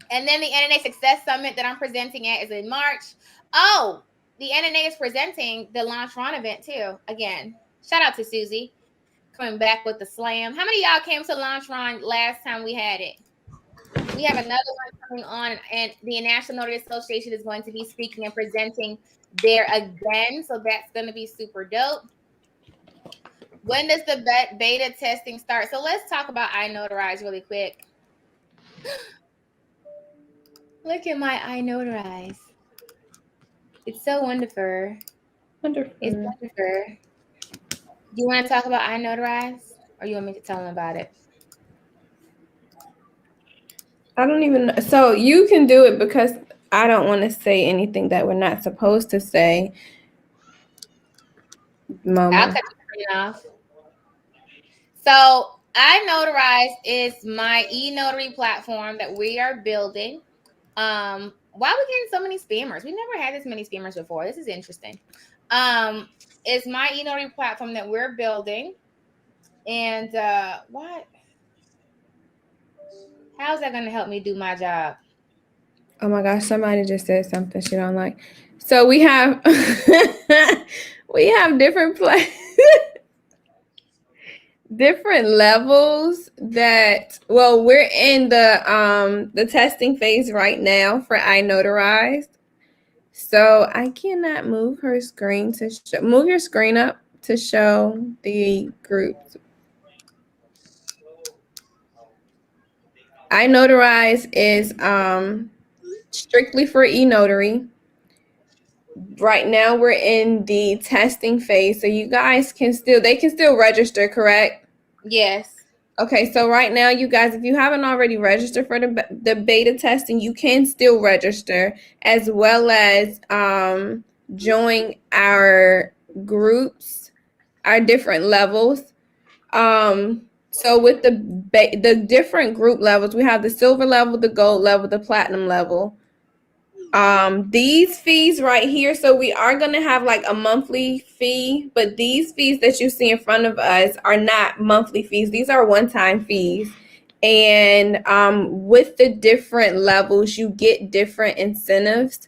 Speaker 2: and then the NNA Success Summit that I'm presenting at is in March. Oh, the NNA is presenting the Launch Ron event too. Again, shout out to Susie coming back with the slam. How many of y'all came to Launch Ron last time we had it? We have another one coming on, and the National Notary Association is going to be speaking and presenting there again. So that's going to be super dope. When does the beta testing start? So let's talk about iNotarize really quick. Look at my iNotarize. It's so wonderful.
Speaker 3: Wonderful.
Speaker 2: It's wonderful. Do you want to talk about iNotarize, or you want me to tell them about it?
Speaker 3: I don't even know. So you can do it because I don't want to say anything that we're not supposed to say.
Speaker 2: I'll cut the screen off. So iNotarize is my e-notary platform that we are building. Why are we getting so many spammers? We never had this many spammers before. This is interesting. It's my e-notary platform that we're building. And what? How's that going to help me do my job?
Speaker 3: Oh my gosh, somebody just said something she don't like. So we have different different levels that, well, we're in the testing phase right now for iNotarized. So I cannot move her screen to move your screen up to show the groups. iNotarize is strictly for e-notary. Right now we're in the testing phase, so you guys can still register, correct?
Speaker 2: Yes.
Speaker 3: Okay, so right now, you guys, if you haven't already registered for the beta testing, you can still register, as well as join our groups, our different levels. So with the different group levels, we have the silver level, the gold level, the platinum level. These fees right here, so we are going to have like a monthly fee, but these fees that you see in front of us are not monthly fees. These are one-time fees. And with the different levels, you get different incentives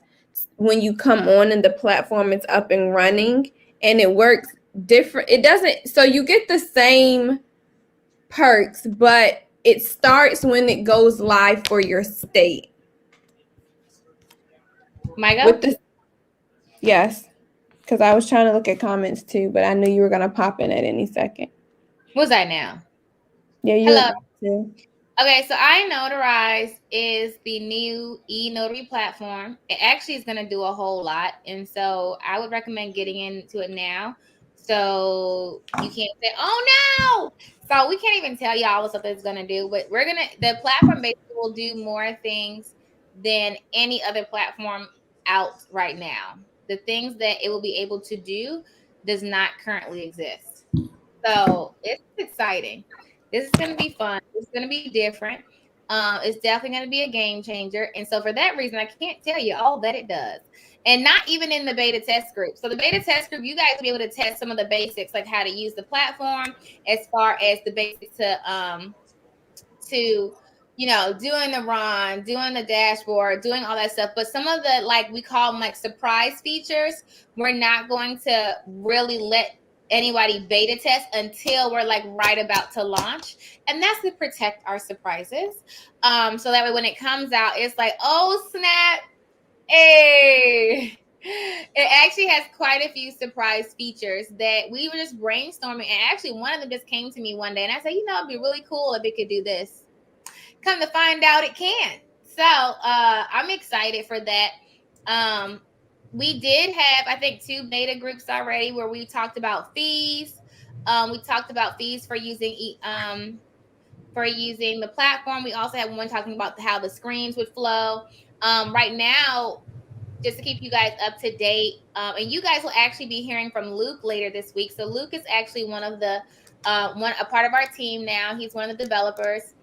Speaker 3: when you come on and the platform is up and running, and it works different. It doesn't, so you get the same perks, but it starts when it goes live for your state.
Speaker 2: Michael?
Speaker 3: Yes, because I was trying to look at comments too, but I knew you were going to pop in at any second.
Speaker 2: What's that now?
Speaker 3: Yeah, you
Speaker 2: Hello.
Speaker 3: too.
Speaker 2: Okay, so iNotarize is the new e-notary platform. It actually is going to do a whole lot, and so I would recommend getting into it now. So you can't say, "Oh no, So we can't even tell you all the stuff that it's gonna do, but the platform basically will do more things than any other platform out right now. The things that it will be able to do does not currently exist. So it's exciting. This is gonna be fun. It's gonna be different. It's definitely gonna be a game changer. And so for that reason, I can't tell you all that it does. And not even in the beta test group. So the beta test group, you guys will be able to test some of the basics, like how to use the platform, as far as the basics to doing the run, doing the dashboard, doing all that stuff. But some of the, like, we call them like surprise features, we're not going to really let anybody beta test until we're like right about to launch. And that's to protect our surprises. So that way when it comes out, it's like, oh snap, hey. It actually has quite a few surprise features that we were just brainstorming. And actually one of them just came to me one day and I said, it'd be really cool if it could do this. Come to find out it can. So I'm excited for that. We did have, I think, 2 beta groups already where we talked about fees. We talked about fees for using the platform. We also had one talking about how the screens would flow. Right now, just to keep you guys up to date, and you guys will actually be hearing from Luke later this week. So Luke is actually one of the a part of our team now. He's one of the developers.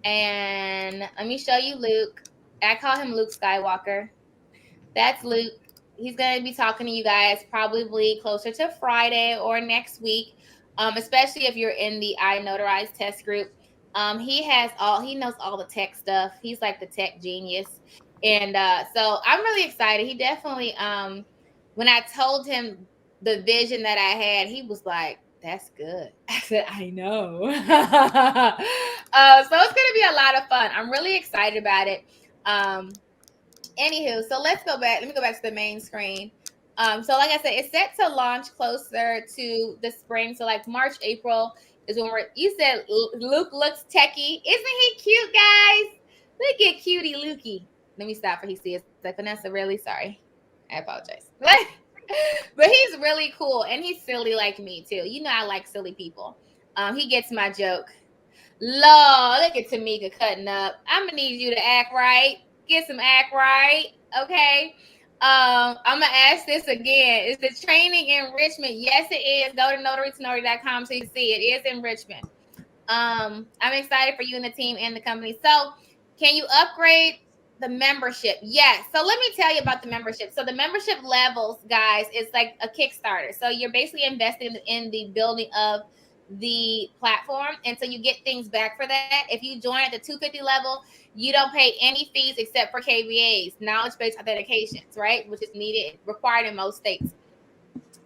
Speaker 2: And let me show you Luke. I call him Luke Skywalker. That's Luke. He's going to be talking to you guys probably closer to Friday or next week, especially if you're in the I Notarize test group. He knows all the tech stuff. He's like the tech genius. And so I'm really excited. He definitely, when I told him the vision that I had, he was like, that's good. I said, I know. So it's going to be a lot of fun. I'm really excited about it. Anywho, so let's go back. Let me go back to the main screen. So like I said, it's set to launch closer to the spring. So like March, April is when you said Luke looks techie. Isn't he cute, guys? Look at cutie Lukey. Let me stop for he sees. Like, Vanessa, really? Sorry. I apologize. But he's really cool and he's silly like me too. I like silly people. He gets my joke. Lord, look at Tamika cutting up. I'm gonna need you to act right. Get some act right, okay? I'm gonna ask this again. Is the training enrichment? Yes, it is. Go to notarytonotary.com so you see it is enrichment. I'm excited for you and the team and the company. So, can you upgrade the membership? Yes. So let me tell you about the membership. So the membership levels, guys, is like a Kickstarter. So you're basically investing in the building of the platform, and so you get things back for that. If you join at the 250 level, you don't pay any fees except for KBAs, knowledge-based authentications, right? Which is required in most states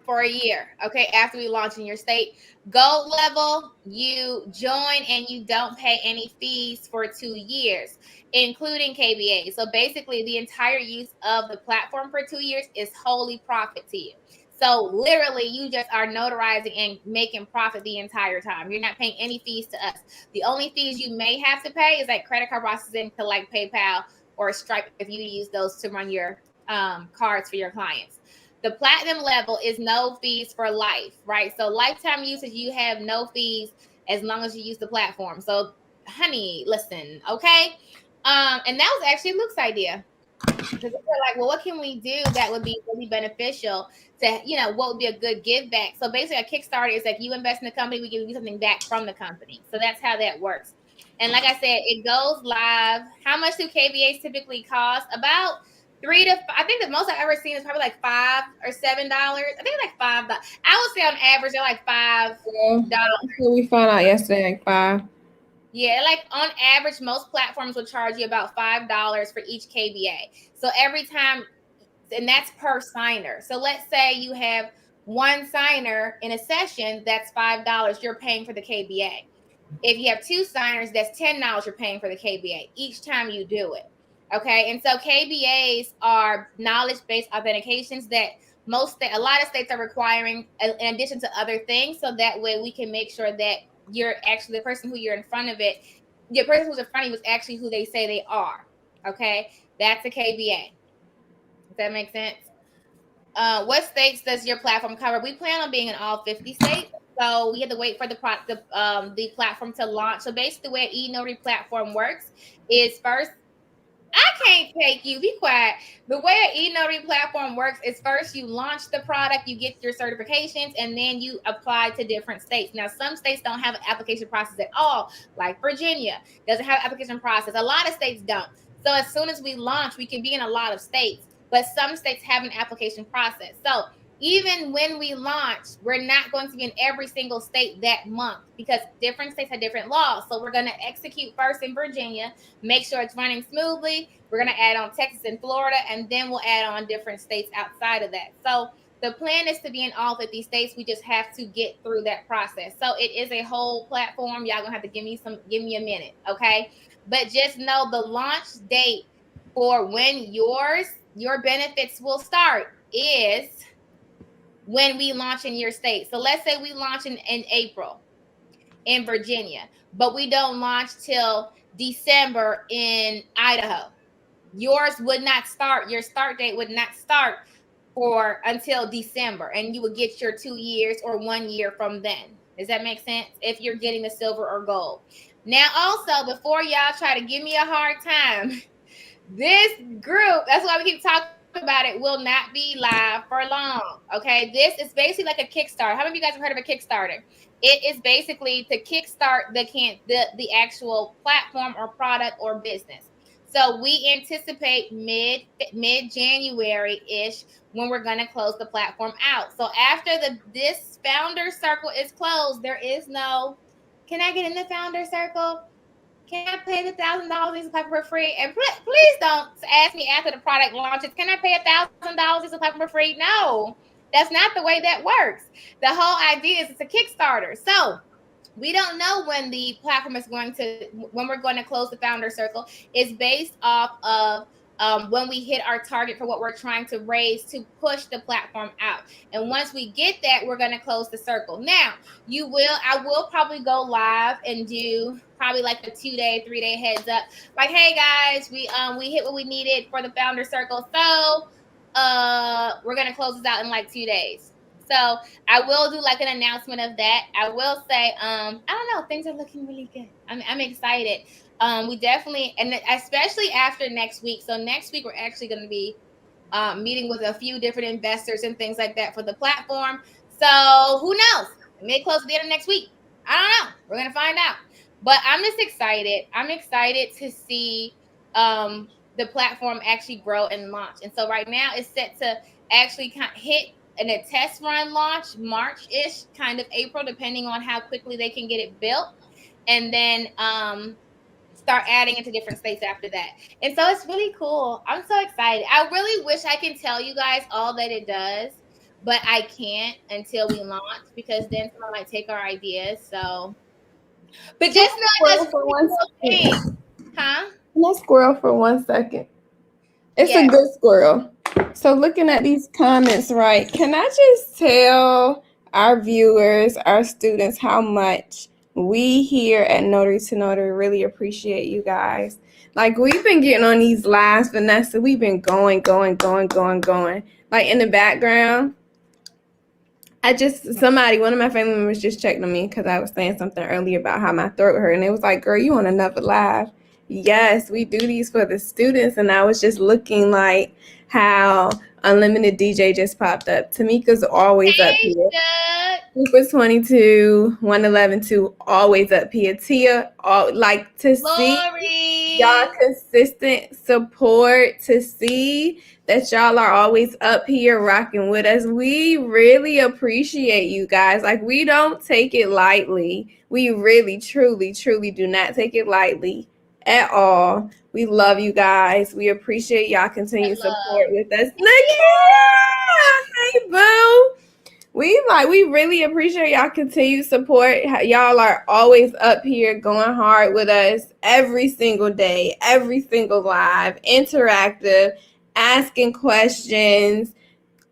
Speaker 2: for a year, okay, after we launch in your state. Gold level, you join and you don't pay any fees for 2 years, including KBA. So basically, the entire use of the platform for 2 years is wholly profit to you. So literally, you just are notarizing and making profit the entire time. You're not paying any fees to us. The only fees you may have to pay is like credit card processing to like PayPal or Stripe if you use those to run your cards for your clients. The platinum level is no fees for life, right? So lifetime usage, you have no fees as long as you use the platform. So, honey, listen, okay? And that was actually Luke's idea. Because they're like, well, what can we do that would be really beneficial to, what would be a good give back? So basically, a Kickstarter is like you invest in the company, we give you something back from the company. So that's how that works. And like I said, it goes live. How much do KVAs typically cost? About I think the most I've ever seen is probably like $5 or $7. I think like $5. I would say on average they're like $5.
Speaker 3: We found out yesterday, like $5.
Speaker 2: Yeah, like on average, most platforms will charge you about $5 for each KBA. So every time, and that's per signer. So let's say you have one signer in a session, that's $5 you're paying for the KBA. If you have 2 signers, that's $10 you're paying for the KBA each time you do it. Okay, and so KBAs are knowledge-based authentications that a lot of states are requiring in addition to other things. So that way we can make sure that you're actually the person who you're in front of it. The person who's in front of you is actually who they say they are. Okay, that's a KBA. Does that make sense? What states does your platform cover? We plan on being in all 50 states. So we had to wait for the platform to launch. So basically, the way e-notary platform works is first, I can't take you. Be quiet. The way an e-notary platform works is first you launch the product, you get your certifications, and then you apply to different states. Now, some states don't have an application process at all, like Virginia doesn't have an application process. A lot of states don't. So as soon as we launch, we can be in a lot of states, but some states have an application process. So even when we launch, we're not going to be in every single state that month because different states have different laws. So we're going to execute first in Virginia, make sure it's running smoothly. We're going to add on Texas and Florida, and then we'll add on different states outside of that. So the plan is to be in all 50 states. We just have to get through that process. So it is a whole platform. Y'all gonna have to give me a minute, okay? But just know the launch date for when your benefits will start is when we launch in your state. So let's say we launch in April in Virginia, but we don't launch till December in Idaho. Yours would not start, your start date would not start for until December, and you would get your 2 years or 1 year from then. Does that make sense? If you're getting the silver or gold. Now, also, before y'all try to give me a hard time, this group, that's why we keep talking about it, will not be live for long. Okay. This is basically like a Kickstarter. How many of you guys have heard of a Kickstarter? It is basically to kickstart the actual platform or product or business. So we anticipate mid January ish when we're going to close the platform out. So after this founder circle is closed, there is no, can I get in the founder circle? Can I pay the $1,000 this platform for free? And please don't ask me after the product launches, can I pay $1,000 this platform for free? No, that's not the way that works. The whole idea is it's a Kickstarter. So we don't know when the platform is when we're going to close the founder circle. It's based off of when we hit our target for what we're trying to raise to push the platform out. And once we get that, we're going to close the circle. Now, I will probably go live and do probably like a 2-day, 3-day heads up. Like, hey guys, we hit what we needed for the founder circle. So we're going to close this out in like 2 days. So I will do like an announcement of that. I will say, I don't know, things are looking really good. I'm excited. We definitely, and especially after next week. So next week, we're actually going to be meeting with a few different investors and things like that for the platform. So who knows? It may close at the end of next week. I don't know. We're going to find out. But I'm just excited. I'm excited to see the platform actually grow and launch. And so right now it's set to actually hit a test run launch March-ish, kind of April, depending on how quickly they can get it built. And then start adding into different states after that. And so it's really cool. I'm so excited. I really wish I can tell you guys all that it does, but I can't until we launch because then someone might take our ideas. So, but just know that's
Speaker 3: for one second.
Speaker 2: Huh?
Speaker 3: Let's squirrel for 1 second. It's
Speaker 2: Yes.
Speaker 3: a good squirrel. So looking at these comments, right, can I just tell our viewers, our students, how much we here at Notary to Notary really appreciate you guys. Like, we've been getting on these lives, Vanessa. We've been going. Like, in the background, one of my family members just checked on me because I was saying something earlier about how my throat hurt. And it was like, girl, you on another live. Yes, we do these for the students. And I was just looking like how Unlimited DJ just popped up. Tamika's always up here. Super 22, 111 2, always up here. Tia, like to see y'all consistent support, to see that y'all are always up here rocking with us. We really appreciate you guys. Like, we don't take it lightly. We really, truly, truly do not take it lightly at all. We love you guys. We appreciate y'all continued support with us. Hey, boo. We really appreciate y'all continued support. Y'all are always up here going hard with us every single day, every single live, interactive, asking questions,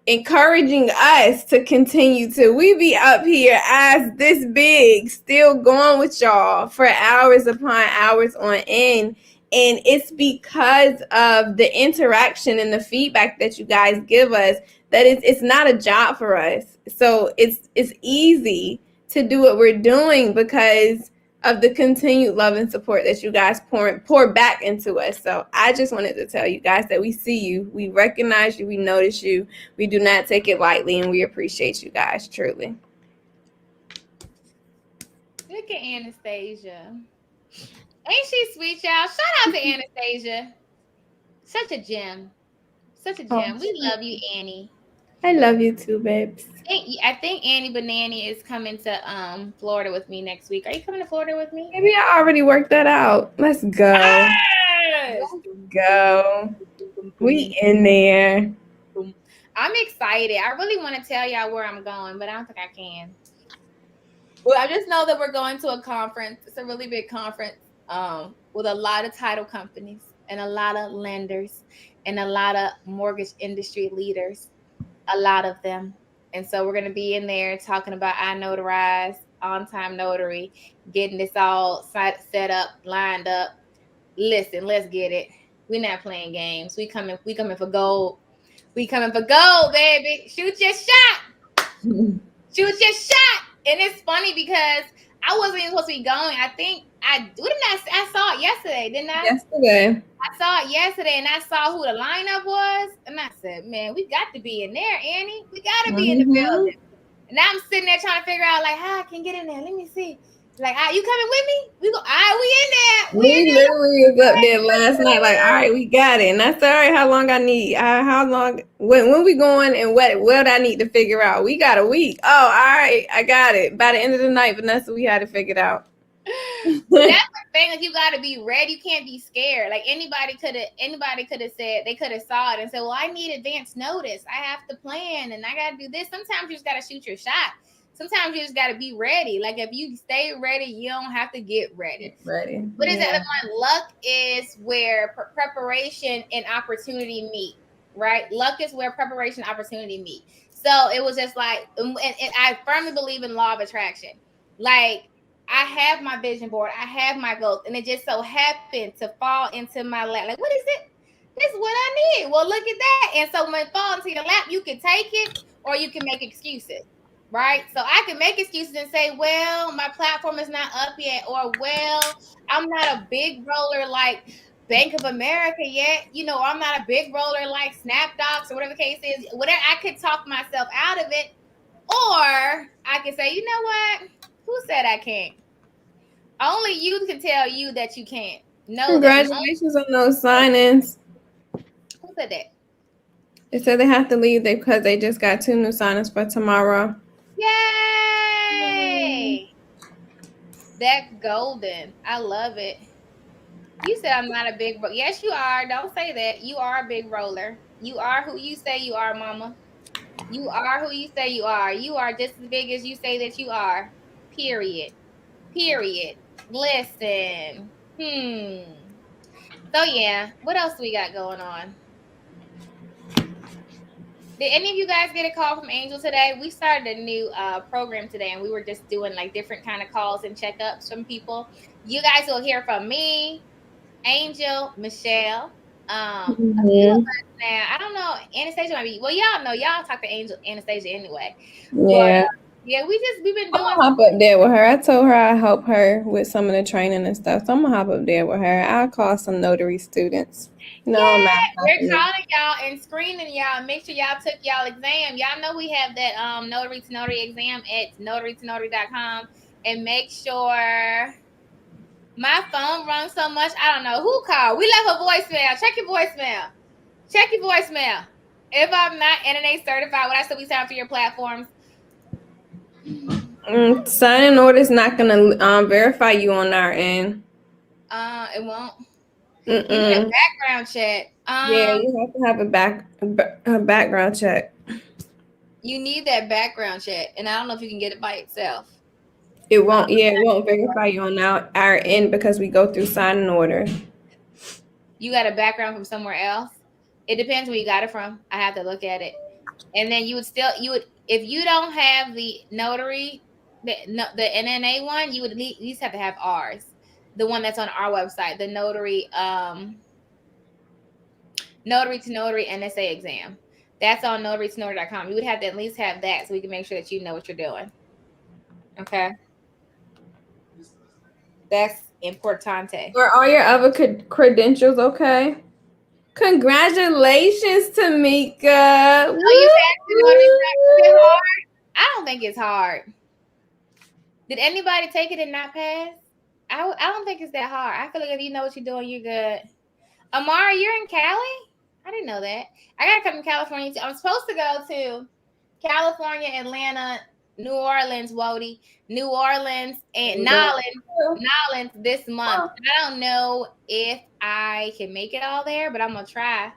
Speaker 3: encouraging us to continue to. We be up here as this big, still going with y'all for hours upon hours on end. And it's because of the interaction and the feedback that you guys give us that it's not a job for us. So it's easy to do what we're doing because of the continued love and support that you guys pour back into us. So I just wanted to tell you guys that we see you, we recognize you, we notice you, we do not take it lightly, and we appreciate you guys truly.
Speaker 2: Look at Anastasia. Ain't she sweet, y'all? Shout out to Anastasia. Such a gem. Such a gem.
Speaker 3: Oh,
Speaker 2: We love you, Annie.
Speaker 3: I love you too, babes.
Speaker 2: I think Annie Banani is coming to Florida with me next week. Are you coming to Florida with me?
Speaker 3: Maybe I already worked that out. Let's go.
Speaker 2: Yes!
Speaker 3: Let's go. We in there.
Speaker 2: I'm excited. I really want to tell y'all where I'm going, but I don't think I can. Well, I just know that we're going to a conference. It's a really big conference with a lot of title companies and a lot of lenders and a lot of mortgage industry leaders, a lot of them. And so we're going to be in there talking about I Notarize, on-time notary, getting this all set up, lined up. Listen, let's get it. We're not playing games. We coming for gold. We coming for gold, baby. Shoot your shot. Shoot your shot. And it's funny because I wasn't even supposed to be going. I think I saw it yesterday, didn't I?
Speaker 3: Yesterday.
Speaker 2: I saw it yesterday, and I saw who the lineup was, and I said, "Man, we got to be in there, Annie. We got to be in the building." And now I'm sitting there trying to figure out like how I can get in there. Let me see. Like, you coming with me? We go. All right, we in there.
Speaker 3: We literally was up there last night. Like, all right, we got it. And I said, all right, how long I need? How long? When we going? And what I need to figure out? We got a week. Oh, all right, I got it. By the end of the night, Vanessa, we had it figured out.
Speaker 2: That's the thing. Like, you got to be ready. You can't be scared. Like anybody could have said, they could have saw it and said, well, I need advance notice. I have to plan and I got to do this. Sometimes you just got to shoot your shot. Sometimes you just got to be ready. Like if you stay ready, you don't have to get ready. What is that? Luck is where preparation and opportunity meet, right? Luck is where preparation and opportunity meet. So it was just like, and I firmly believe in law of attraction. Like I have my vision board, I have my goals, and it just so happened to fall into my lap. Like, what is it? This is what I need. Well, look at that. And so when it falls into your lap, you can take it or you can make excuses. Right. So I can make excuses and say, well, my platform is not up yet, or well, I'm not a big roller like Bank of America yet. You know, I'm not a big roller like SnapDocs or whatever the case is. Whatever, I could talk myself out of it. Or I could say, you know what? Who said I can't? Only you can tell you that you can't. No.
Speaker 3: Congratulations on those signings.
Speaker 2: Who said that?
Speaker 3: They said they have to leave because they just got 2 new signings for tomorrow.
Speaker 2: Yay! That's golden. I love it. You said I'm not a big roller. Yes, you are. Don't say that. You are a big roller. You are who you say you are, mama. You are who you say you are. You are just as big as you say that you are. Period. Listen. So yeah, what else we got going on? Did any of you guys get a call from Angel today? We started a new program today, and we were just doing like different kind of calls and checkups from people. You guys will hear from me, Angel, Michelle, a few of us now. I don't know, Anastasia might be. Well, y'all know, y'all talk to Anastasia anyway.
Speaker 3: Yeah.
Speaker 2: But, yeah, we've been doing.
Speaker 3: I'm gonna hop up there with her. I told her I'd help her with some of the training and stuff. So I'm gonna hop up there with her. I'll call some notary students.
Speaker 2: No, we're calling y'all and screening y'all. Make sure y'all took y'all exam. Y'all know we have that notary to notary exam at notarytonotary.com. And make sure my phone runs so much. I don't know who called. We left a voicemail. Check your voicemail. If I'm not NNA certified, would I still be signed for your platforms?
Speaker 3: Signing order is not gonna verify you on our end.
Speaker 2: It won't.
Speaker 3: You
Speaker 2: need a background check.
Speaker 3: Yeah, you have to have a background check.
Speaker 2: You need that background check, and I don't know if you can get it by itself.
Speaker 3: It won't. Yeah, it won't verify you on our end because we go through signing order.
Speaker 2: You got a background from somewhere else? It depends where you got it from. I have to look at it, and then you would if you don't have the notary, the NNA one, you would at least have to have ours, the one that's on our website, the notary to notary NSA exam. That's on notarytonotary.com. You would have to at least have that so we can make sure that you know what you're doing. Okay. That's importante.
Speaker 3: Are all your other credentials okay? Congratulations, Tamika.
Speaker 2: Oh, you passed the notary test. Is it hard? I don't think it's hard. Did anybody take it and not pass? I don't think it's that hard. I feel like if you know what you're doing, you're good. Amara, you're in Cali? I didn't know that. I gotta come to California too. I'm supposed to go to California, Atlanta, New Orleans, Wody, New Orleans, and Nolens this month. I don't know if I can make it all there, but I'm gonna try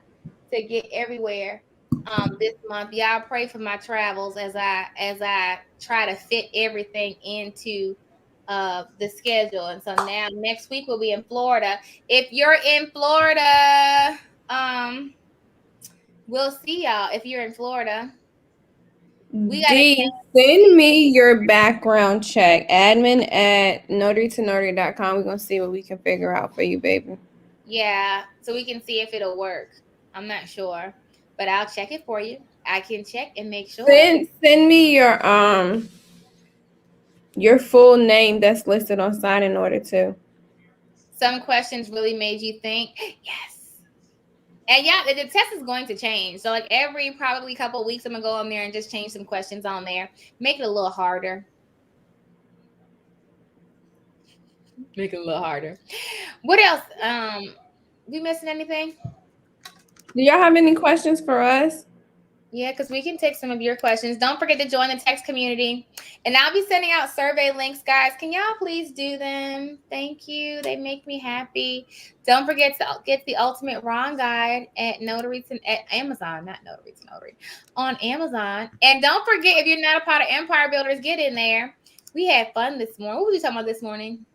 Speaker 2: to get everywhere this month. Y'all pray for my travels as I try to fit everything into the schedule. And so now next week we'll be in Florida. If you're in Florida, we'll see y'all if you're in Florida.
Speaker 3: Send me your background check. Admin at notarytonotary.com. We're gonna see what we can figure out for you, baby.
Speaker 2: Yeah, so we can see if it'll work. I'm not sure, but I'll check it for you. I can check and make sure.
Speaker 3: Send me your full name that's listed on sign in order too.
Speaker 2: Some questions really made you think. Yes. And yeah, the test is going to change. So like every probably couple of weeks, I'm gonna go on there and just change some questions on there, make it a little harder. Make it a little harder. What else? We missing anything?
Speaker 3: Do y'all have any questions for us?
Speaker 2: Yeah, because we can take some of your questions. Don't forget to join the text community. And I'll be sending out survey links, guys. Can y'all please do them? Thank you. They make me happy. Don't forget to get the Ultimate Ron Guide at at Amazon, not Notary to Notary, on Amazon. And don't forget, if you're not a part of Empire Builders, get in there. We had fun this morning. What were you talking about this morning?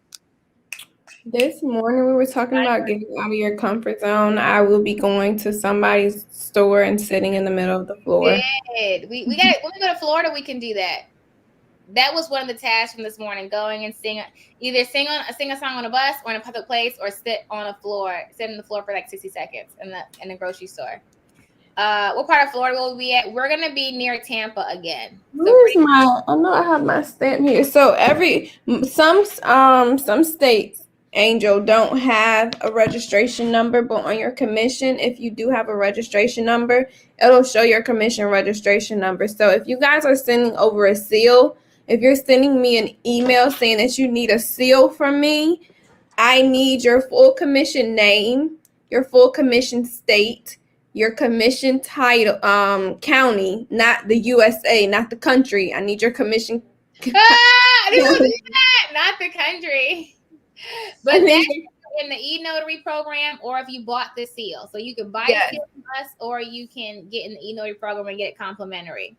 Speaker 3: This morning we were talking about getting out of your comfort zone. I will be going to somebody's store and sitting in the middle of the floor.
Speaker 2: Good. We got when we go to Florida, we can do that. That was one of the tasks from this morning: going and sing a song on a bus or in a public place, or sit on the floor for like 60 seconds in the grocery store. What part of Florida will we be at? We're gonna be near Tampa again.
Speaker 3: Where's I know I have my stamp here. So some states, Angel, don't have a registration number, but on your commission, if you do have a registration number, it'll show your commission registration number. So if you guys are sending over a seal, if you're sending me an email saying that you need a seal from me, I need your full commission name, your full commission state, your commission title, county, not the USA, not the country. I need your commission.
Speaker 2: Not the country. But that's in the e-notary program, or if you bought the seal. So you can buy a seal from us, or you can get in the e-notary program and get it complimentary.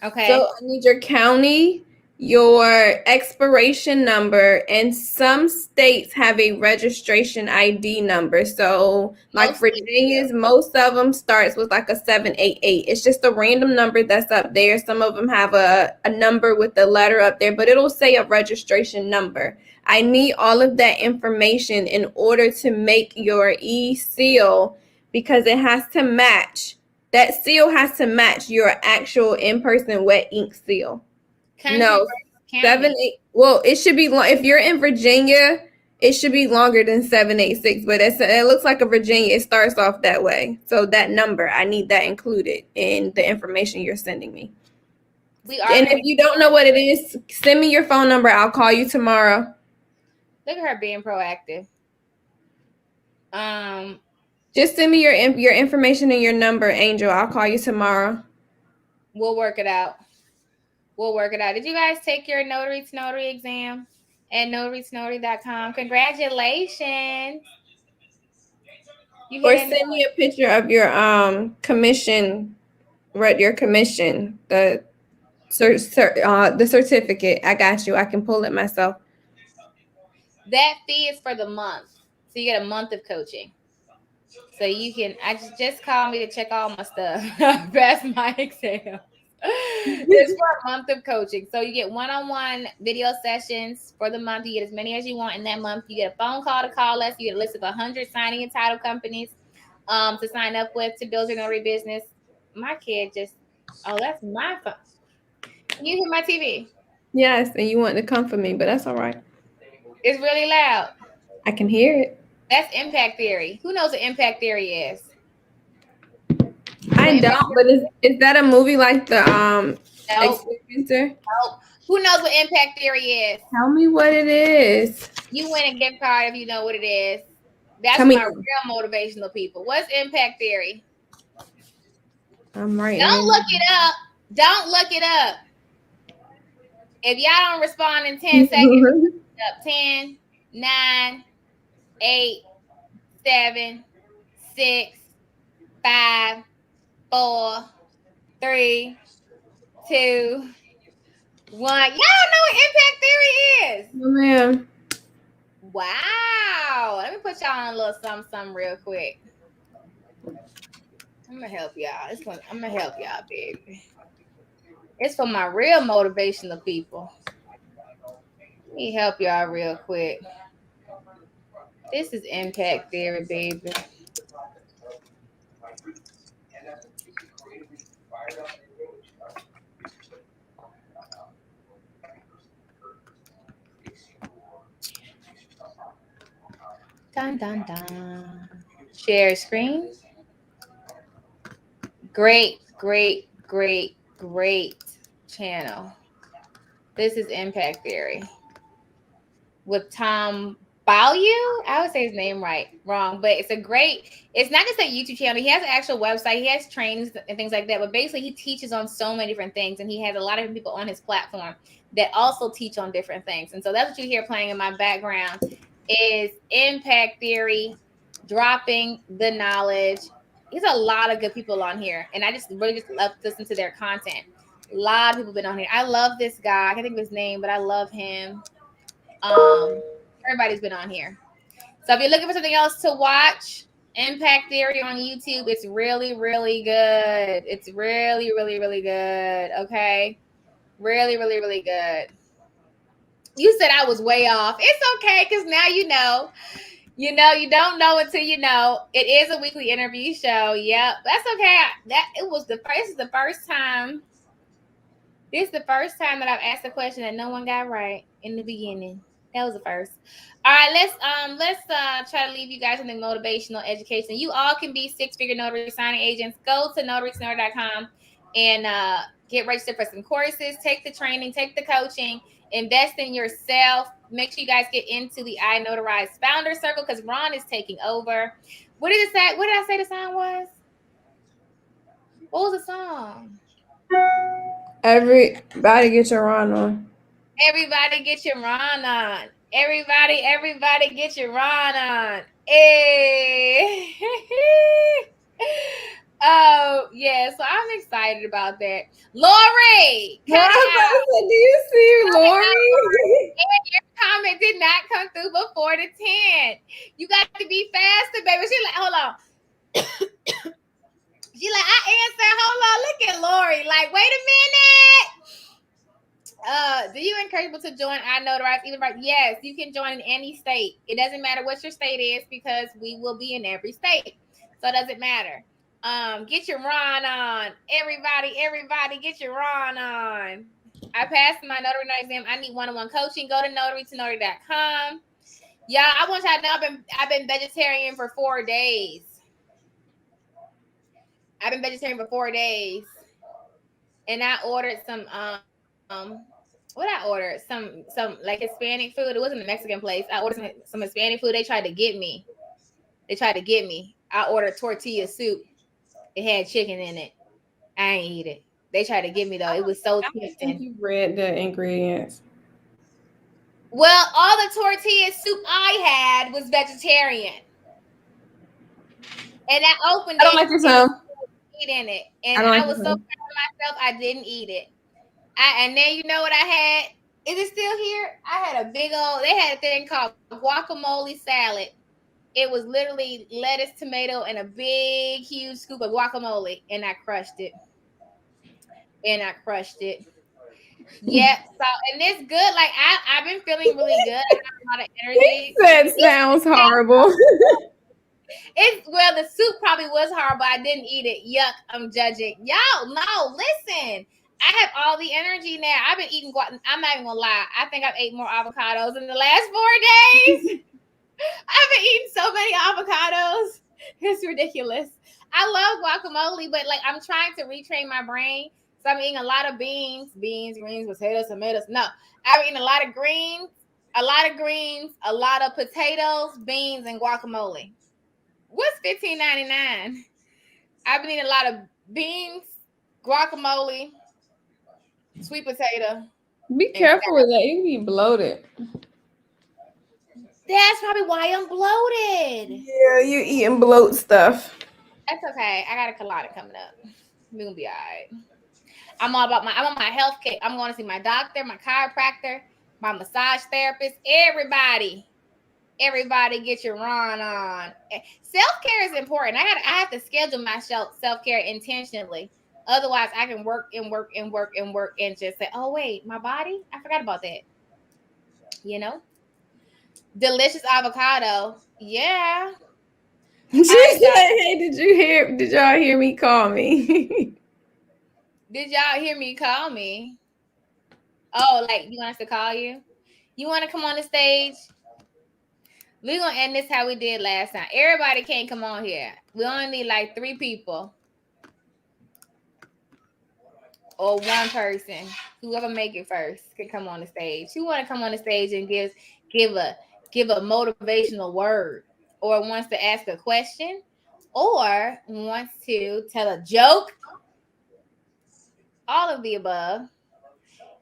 Speaker 2: Okay.
Speaker 3: So I need your county, your expiration number, and some states have a registration ID number. So like Virginia's, most of them starts with like a 788. It's just a random number that's up there. Some of them have a number with the letter up there, but it'll say a registration number. I need all of that information in order to make your e-seal, because it has to match. That seal has to match your actual in-person wet ink seal. No, 7-8. Well, it should be long. If you're in Virginia, it should be longer than 786. But it looks like a Virginia. It starts off that way. So that number, I need that included in the information you're sending me. And if you don't know what it is, send me your phone number. I'll call you tomorrow.
Speaker 2: Look at her being proactive.
Speaker 3: Just send me your information and your number, Angel. I'll call you tomorrow.
Speaker 2: We'll work it out. Did you guys take your Notary to Notary exam at notarytonotary.com? Congratulations.
Speaker 3: Or send me a picture of your commission, the certificate. I got you. I can pull it myself.
Speaker 2: That fee is for the month. So you get a month of coaching. So you can just call me to check all my stuff. Pass my exam. It's for a month of coaching. So you get one-on-one video sessions for the month. You get as many as you want in that month. You get a phone call to call us. You get a list of 100 signing and title companies to sign up with to build your notary business. My kid that's my phone. Can you hear my TV?
Speaker 3: Yes, and you want to comfort me, but that's all right.
Speaker 2: It's really loud.
Speaker 3: I can hear it.
Speaker 2: That's impact theory. Who knows what impact theory is?
Speaker 3: I don't, but is that a movie like the
Speaker 2: Nope.
Speaker 3: Experimenter?
Speaker 2: Nope. Who knows what impact theory is?
Speaker 3: Tell me what it is.
Speaker 2: You win a gift card if you know what it is. That's
Speaker 3: Tell me
Speaker 2: my real motivational people. What's impact theory?
Speaker 3: I'm right.
Speaker 2: Don't look it up. Don't look it up. If y'all don't respond in 10 seconds, up 10, 9, 8, 7, 6, 5, 4, 3, 2, 1. Y'all know what impact theory is.
Speaker 3: Oh, man.
Speaker 2: Wow. Let me put y'all on a little something real quick. I'm gonna help y'all. I'm gonna help y'all, baby. It's for my real motivational people. Let me help y'all real quick. This is impact theory, baby. Dun, dun, dun. Share screen. Great channel. This is impact theory with Tom Ballew. I would say his name wrong, but it's not just a YouTube channel. He has an actual website. He has trainings and things like that, but basically he teaches on so many different things, and he has a lot of people on his platform that also teach on different things. And so that's what you hear playing in my background is impact theory, dropping the knowledge. There's a lot of good people on here, and I just really just love to listen to their content. A lot of people been on here. I love this guy. I can't think of his name, but I love him. Everybody's been on here. So if you're looking for something else to watch, Impact Theory on YouTube, it's really, really good. It's really, really, really good. Okay. Really, really, really good. You said I was way off. It's okay, because now you know. You don't know until you know. It is a weekly interview show. Yep. That's okay. This is the first time. This is the first time that I've asked a question that no one got right in the beginning. That was the first. All right, let's try to leave you guys something motivational education. You all can be six-figure notary signing agents. Go to notarytonotary.com and get registered for some courses. Take the training, take the coaching, invest in yourself. Make sure you guys get into the I Notarize Founder Circle because Ron is taking over. What did it say? What did I say the song was? What was the song?
Speaker 3: Everybody get your Ron on.
Speaker 2: Everybody get your Ron on. Everybody get your Ron on. Hey. Oh, yeah. So I'm excited about that. Lori!
Speaker 3: Do you see Lori?
Speaker 2: Your comment did not come through before the 10. You got to be faster, baby. She's like, hold on. She's like, I answered. Hold on. Look at Lori. Like, wait a minute. Do you encourage people to join I Notarize even right? Yes, you can join in any state. It doesn't matter what your state is because we will be in every state. So it doesn't matter. Get your Ron on. Everybody get your Ron on. I passed my notary exam. I need one-on-one coaching. Go to notarytonotary.com. Yeah, I want y'all to know I've been vegetarian for 4 days. I've been vegetarian for 4 days. And I ordered some what I ordered? Some like Hispanic food. It wasn't a Mexican place. I ordered some Hispanic food. They tried to get me. I ordered tortilla soup. It had chicken in it. I ain't eat it. They tried to get me though. It was so tempting.
Speaker 3: You read the ingredients.
Speaker 2: Well, all the tortilla soup I had was vegetarian. And I opened it.
Speaker 3: I don't like your sound.
Speaker 2: Eat in it. And I was so proud of myself, I didn't eat it. And then you know what I had? Is it still here? I had they had a thing called guacamole salad. It was literally lettuce, tomato, and a big, huge scoop of guacamole. And I crushed it. Yeah. So, and it's good. Like, I've been feeling really good. I have a lot of energy.
Speaker 3: That sounds horrible.
Speaker 2: The soup probably was horrible. I didn't eat it. Yuck. I'm judging. Y'all, no, listen. I have all the energy now. I've been eating I'm not even gonna lie. I think I've ate more avocados in the last 4 days. I've been eating so many avocados. It's ridiculous. I love guacamole, but like I'm trying to retrain my brain. So I'm eating a lot of beans, greens, potatoes, tomatoes. No, I'm eating a lot of greens, a lot of potatoes, beans, and guacamole. What's $15.99? I've been eating a lot of beans, guacamole, sweet potato.
Speaker 3: Be careful with that. You can be bloated.
Speaker 2: That's probably why I'm bloated.
Speaker 3: Yeah, you eating bloat stuff.
Speaker 2: That's okay. I got a colada coming up. We're gonna be all right. I'm on my health kick. I'm going to see my doctor, my chiropractor, my massage therapist, everybody get your run on. Self-care is important. I have to schedule my self-care intentionally. Otherwise, I can work and just say, oh wait, my body, I forgot about that. You know? Delicious avocado. Yeah.
Speaker 3: She said, hey, did y'all hear me call me?
Speaker 2: Did y'all hear me call me? Oh, like you want us to call you? You want to come on the stage? We're going to end this how we did last time. Everybody can't come on here. We only need like 3 people. Or 1 person. Whoever make it first can come on the stage. Who want to come on the stage and give a motivational word? Or wants to ask a question? Or wants to tell a joke? All of the above.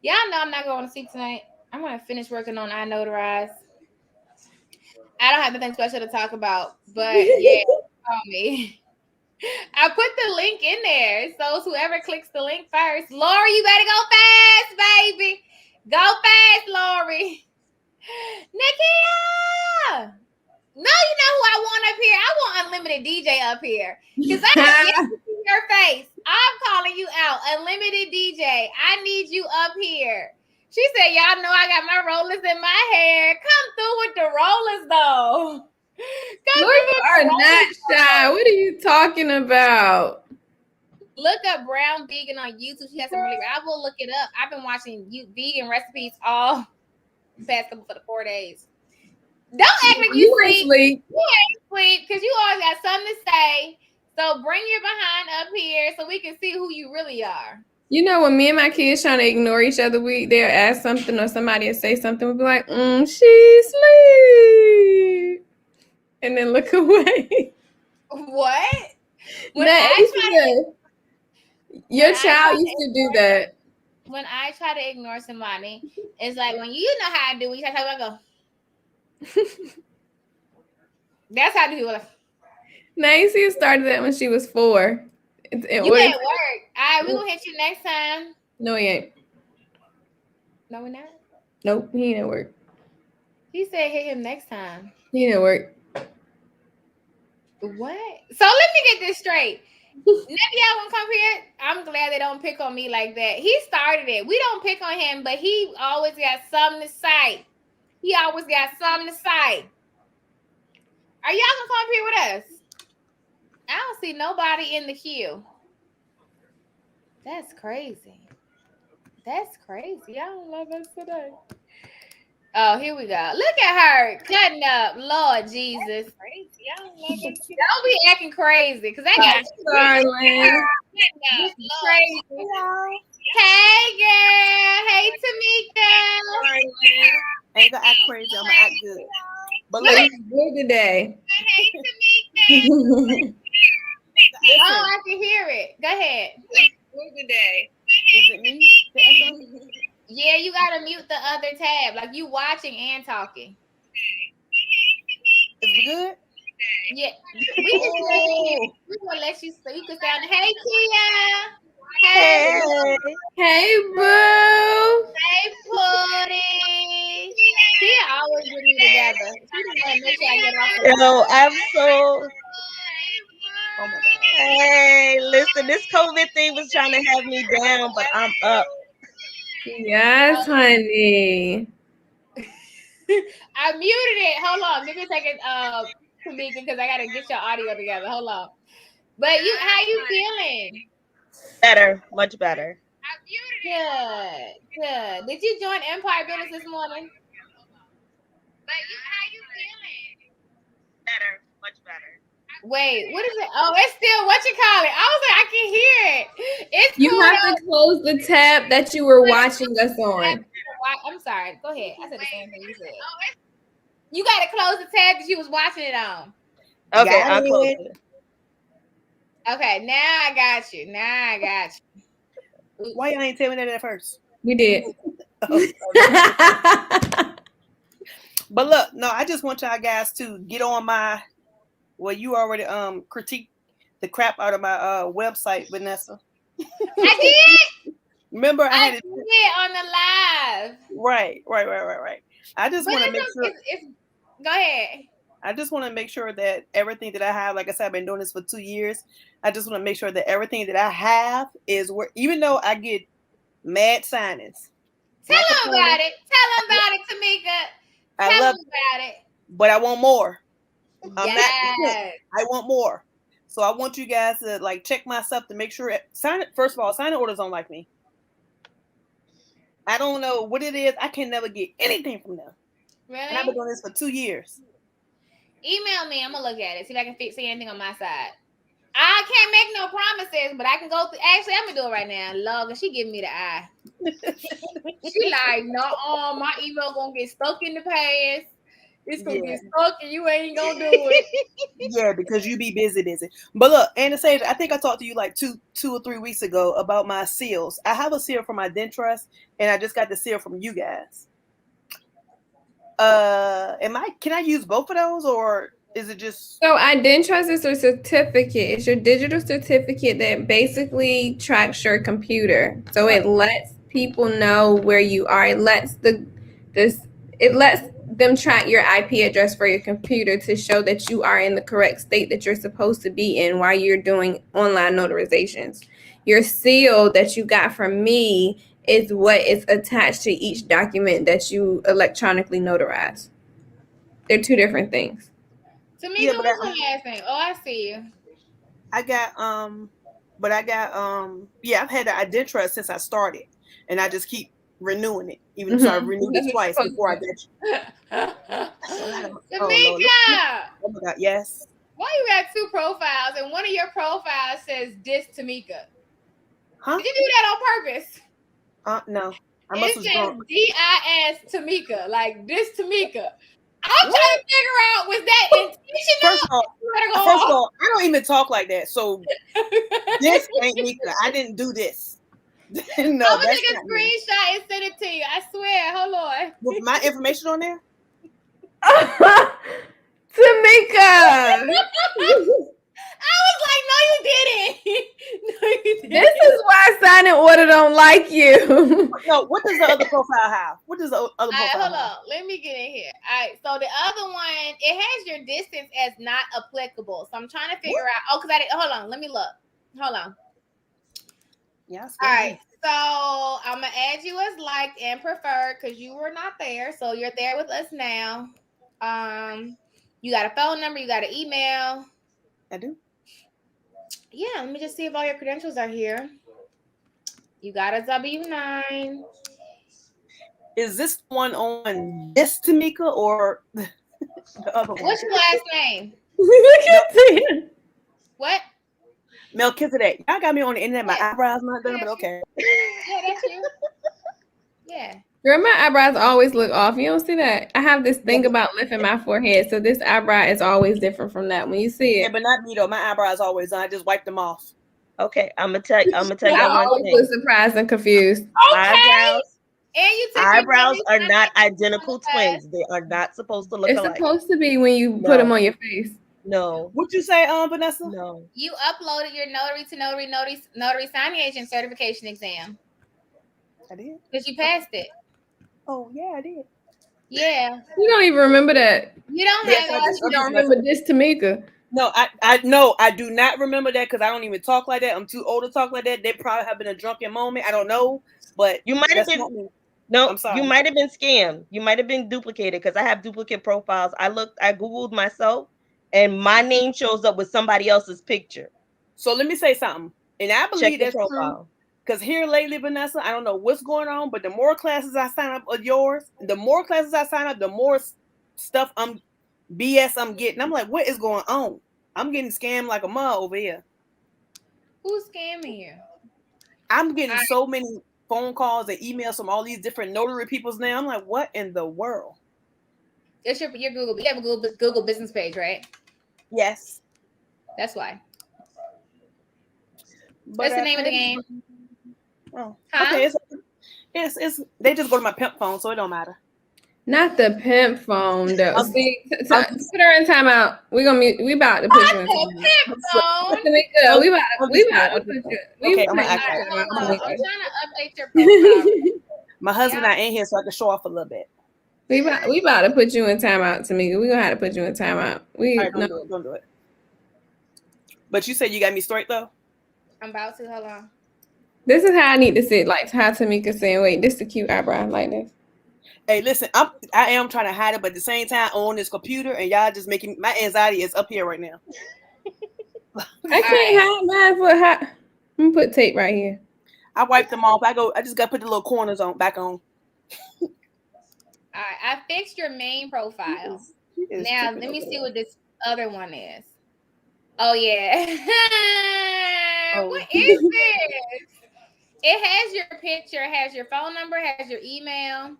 Speaker 2: Y'all know I'm not going to sleep tonight. I'm going to finish working on I Notarize. I don't have nothing special to talk about, but yeah, call me. I put the link in there. So whoever clicks the link first, Lori, you better go fast, baby. Go fast, Lori. Nikia! No, you know who I want up here? I want Unlimited DJ up here. Because I have to see your face. I'm calling you out. Unlimited DJ. I need you up here. She said, y'all know I got my rollers in my hair. Come through with the rollers, though.
Speaker 3: You are not shy. What are you talking about?
Speaker 2: Look up Brown Vegan on YouTube. She has some really. I will look it up. I've been watching vegan recipes all the past couple for the 4 days. Don't act like you sleep. You ain't sleep because you always got something to say. So bring your behind up here so we can see who you really are.
Speaker 3: You know, when me and my kids trying to ignore each other, they'll ask something or somebody will say something. We'll be like, she sleep. And then look away.
Speaker 2: What?
Speaker 3: Your child used to do that.
Speaker 2: When I try to ignore somebody, it's like when you know how I do, you try to go. That's how I do it.
Speaker 3: Nancy started that when she was 4.
Speaker 2: You at work. All right, we're going to hit you next time.
Speaker 3: No, he ain't.
Speaker 2: No, we're not?
Speaker 3: Nope, he ain't at work.
Speaker 2: He said hit him next time.
Speaker 3: He ain't at work.
Speaker 2: What? So let me get this straight. Maybe y'all won't come here. I'm glad they don't pick on me like that. He started it. We don't pick on him, but he always got something to say. Are y'all gonna come here with us? I don't see nobody in the queue. That's crazy. Y'all don't love us today. Oh, here we go. Look at her cutting up. Lord Jesus. Don't be acting crazy because I got
Speaker 3: Darling.
Speaker 2: crazy. Hey, girl. Hey, Tamika.
Speaker 4: I ain't gonna act crazy. I'm gonna act good.
Speaker 3: But look, good today.
Speaker 2: Hey, Tamika. Oh, I can hear it. Go ahead.
Speaker 4: Good today. Is it me?
Speaker 2: Yeah, you gotta mute the other tab. Like you watching and talking.
Speaker 4: Is it good?
Speaker 2: Yeah. We gonna let you so you can sound. Hey, Tia.
Speaker 4: Hey.
Speaker 3: Hey, boo.
Speaker 2: Hey, Pootie. Tia always get me together. She just wanna make sure I get off the
Speaker 4: Yo, I'm so. Oh my God. Hey, listen, this COVID thing was trying to have me down, but I'm up.
Speaker 3: Yes, honey.
Speaker 2: I muted it. Hold on. Give me a second, Tamika, because I gotta get your audio together. Hold on. But how you feeling?
Speaker 4: Better, much better.
Speaker 2: I muted Good. Did you join Empire Builders this morning?
Speaker 4: Better, much better.
Speaker 2: Wait, what is it? Oh, it's still what you call it. I was like, I can hear it. It's
Speaker 5: You
Speaker 2: cool.
Speaker 5: have to close the tab that you were watching us on.
Speaker 2: I'm sorry. Go ahead. I said the same thing you said. You got to close the tab that you was watching it on.
Speaker 4: Okay, I'll close it.
Speaker 2: Okay, now I got you.
Speaker 6: Why y'all ain't tell me that at first?
Speaker 5: We did.
Speaker 6: But look, no, I just want y'all guys to get on my. Well, you already critiqued the crap out of my website, Vanessa.
Speaker 2: I did.
Speaker 6: Remember, I had
Speaker 2: did on the live.
Speaker 6: Right. I just want to make sure.
Speaker 2: Go ahead.
Speaker 6: I just want to make sure that everything that I have, like I said, I've been doing this for 2 years. I just want to make sure that everything that I have is where, even though I get mad signings.
Speaker 2: Tell them about it. Tamika. Tell them about it.
Speaker 6: But I want more.
Speaker 2: Yes.
Speaker 6: I want more. So I want you guys to like check my stuff to make sure. First of all, signing orders don't like me. I don't know what it is. I can never get anything from them.
Speaker 2: Really?
Speaker 6: And I've been doing this for 2 years.
Speaker 2: Email me. I'm gonna look at it. See if I can fix anything on my side. I can't make no promises, but I can go through. Actually, I'm gonna do it right now. Log, and she giving me the eye. She like, no, my email gonna get stuck in the past. It's gonna get stuck, and you ain't gonna do it.
Speaker 6: Yeah, because you be busy. But look, Anastasia, I think I talked to you like two or 3 weeks ago about my seals. I have a seal from my Dentrust, and I just got the seal from you guys. Can I use both of those, or is it just
Speaker 5: so Dentrust is a certificate? It's your digital certificate that basically tracks your computer. So it lets people know where you are. It lets them track your IP address for your computer to show that you are in the correct state that you're supposed to be in while you're doing online notarizations. Your seal that you got from me is what is attached to each document that you electronically notarize. They're two different things.
Speaker 2: Tamika, what's the last thing? Oh, I see you.
Speaker 6: I've had the Identrust since I started, and I just keep renewing it. Even so I renewed it twice before I get you.
Speaker 2: Tamika!
Speaker 6: Oh my God, yes.
Speaker 2: Why you got 2 profiles, and one of your profiles says "Dis Tamika"?
Speaker 6: Huh?
Speaker 2: Did you do that on purpose?
Speaker 6: No.
Speaker 2: It says DIS Tamika, like this Tamika. I'm trying to figure out, was that intentional?
Speaker 6: First of all, I don't even talk like that. So this ain't Mika. I didn't do this. No,
Speaker 2: I'm gonna take a screenshot and send it to you. I swear. Hold on.
Speaker 6: With my information on there?
Speaker 5: Tamika!
Speaker 2: I was like, no, you didn't.
Speaker 5: This is why signing order don't like you.
Speaker 6: No, what does the other profile have? What does the other profile have?
Speaker 2: Hold on. Let me get in here. All right. So the other one, it has your distance as not applicable. So I'm trying to figure out. Oh, because I didn't. Hold on. Let me look. Hold on.
Speaker 6: Yes.
Speaker 2: All right. So I'm going to add you as liked and preferred because you were not there. So you're there with us now. You got a phone number. You got an email.
Speaker 6: I do.
Speaker 2: Yeah, let me just see if all your credentials are here. You got a W-9.
Speaker 6: Is this one on this Tamika or the other one?
Speaker 2: What's your last name? What?
Speaker 6: Melchizedek. Y'all got me on the internet. My eyebrows not done, but okay.
Speaker 2: Yeah, that's you. Yeah.
Speaker 5: Girl, my eyebrows always look off. You don't see that? I have this thing about lifting my forehead, so this eyebrow is always different from that when you see it.
Speaker 6: Yeah, but not me though. My eyebrows always on. I just wipe them off.
Speaker 4: Okay, I'm gonna tell you
Speaker 5: I
Speaker 4: one
Speaker 5: always
Speaker 4: thing.
Speaker 5: look surprised and confused.
Speaker 2: Okay.
Speaker 4: Eyebrows are not identical twins. They are not supposed to look
Speaker 5: It's
Speaker 4: alike.
Speaker 5: supposed to be when you put them on your face.
Speaker 4: No.
Speaker 6: What you say, Vanessa?
Speaker 4: No.
Speaker 2: You uploaded your notary to notary signing agent certification exam.
Speaker 6: I did.
Speaker 2: Because you passed it.
Speaker 6: Oh yeah, I did.
Speaker 2: Yeah.
Speaker 5: You don't even remember that.
Speaker 2: You don't
Speaker 6: Yes,
Speaker 2: have
Speaker 5: You don't remember this, Tamika.
Speaker 6: No, I do not remember that because I don't even talk like that. I'm too old to talk like that. They probably have been a drunken moment. I don't know, but
Speaker 4: you might have been. No,
Speaker 6: I'm sorry.
Speaker 4: You might have been scammed. You might have been duplicated because I have duplicate profiles. I Googled myself, and my name shows up with somebody else's picture.
Speaker 6: So let me say something, and I believe that's true. Because here lately, Vanessa, I don't know what's going on, but the more classes I sign up of yours, the more classes I sign up, the more stuff BS I'm getting. I'm like, what is going on? I'm getting scammed like a mug over here.
Speaker 2: Who's scamming you?
Speaker 6: I'm getting so many phone calls and emails from all these different notary peoples now. I'm like, what in the world?
Speaker 2: It's your Google. You have a Google business page, right?
Speaker 6: Yes.
Speaker 2: That's why.
Speaker 6: But
Speaker 2: That's the name of the game.
Speaker 6: Oh,
Speaker 2: huh?
Speaker 6: Okay. It's they just go to my pimp phone, so it don't matter.
Speaker 5: Not the pimp phone though. See, put her in timeout. We about to put you in timeout.
Speaker 2: Pimp phone.
Speaker 5: Tamika, we about to put you.
Speaker 6: Okay, I'm
Speaker 2: trying to update your profile.
Speaker 6: My husband not in here, so I can show off a little bit.
Speaker 5: We about to put you in timeout, Tamika. We gonna have to put you in timeout.
Speaker 6: Don't do it. But you said you got me straight though.
Speaker 2: I'm about to. Hold on.
Speaker 5: This is how I need to sit, like how Tamika saying, wait, this is a cute eyebrow, like this.
Speaker 6: Hey, listen, I am trying to hide it, but at the same time on this computer, and y'all just making my anxiety is up here right now.
Speaker 5: I can't hide mine for hot. I'm gonna put tape right here.
Speaker 6: I wiped them off. I just gotta put the little corners back on.
Speaker 2: All right, I fixed your main profile. Now let me see what this other one is. Oh yeah. What is this? It has your picture, it has your phone number, it has your email,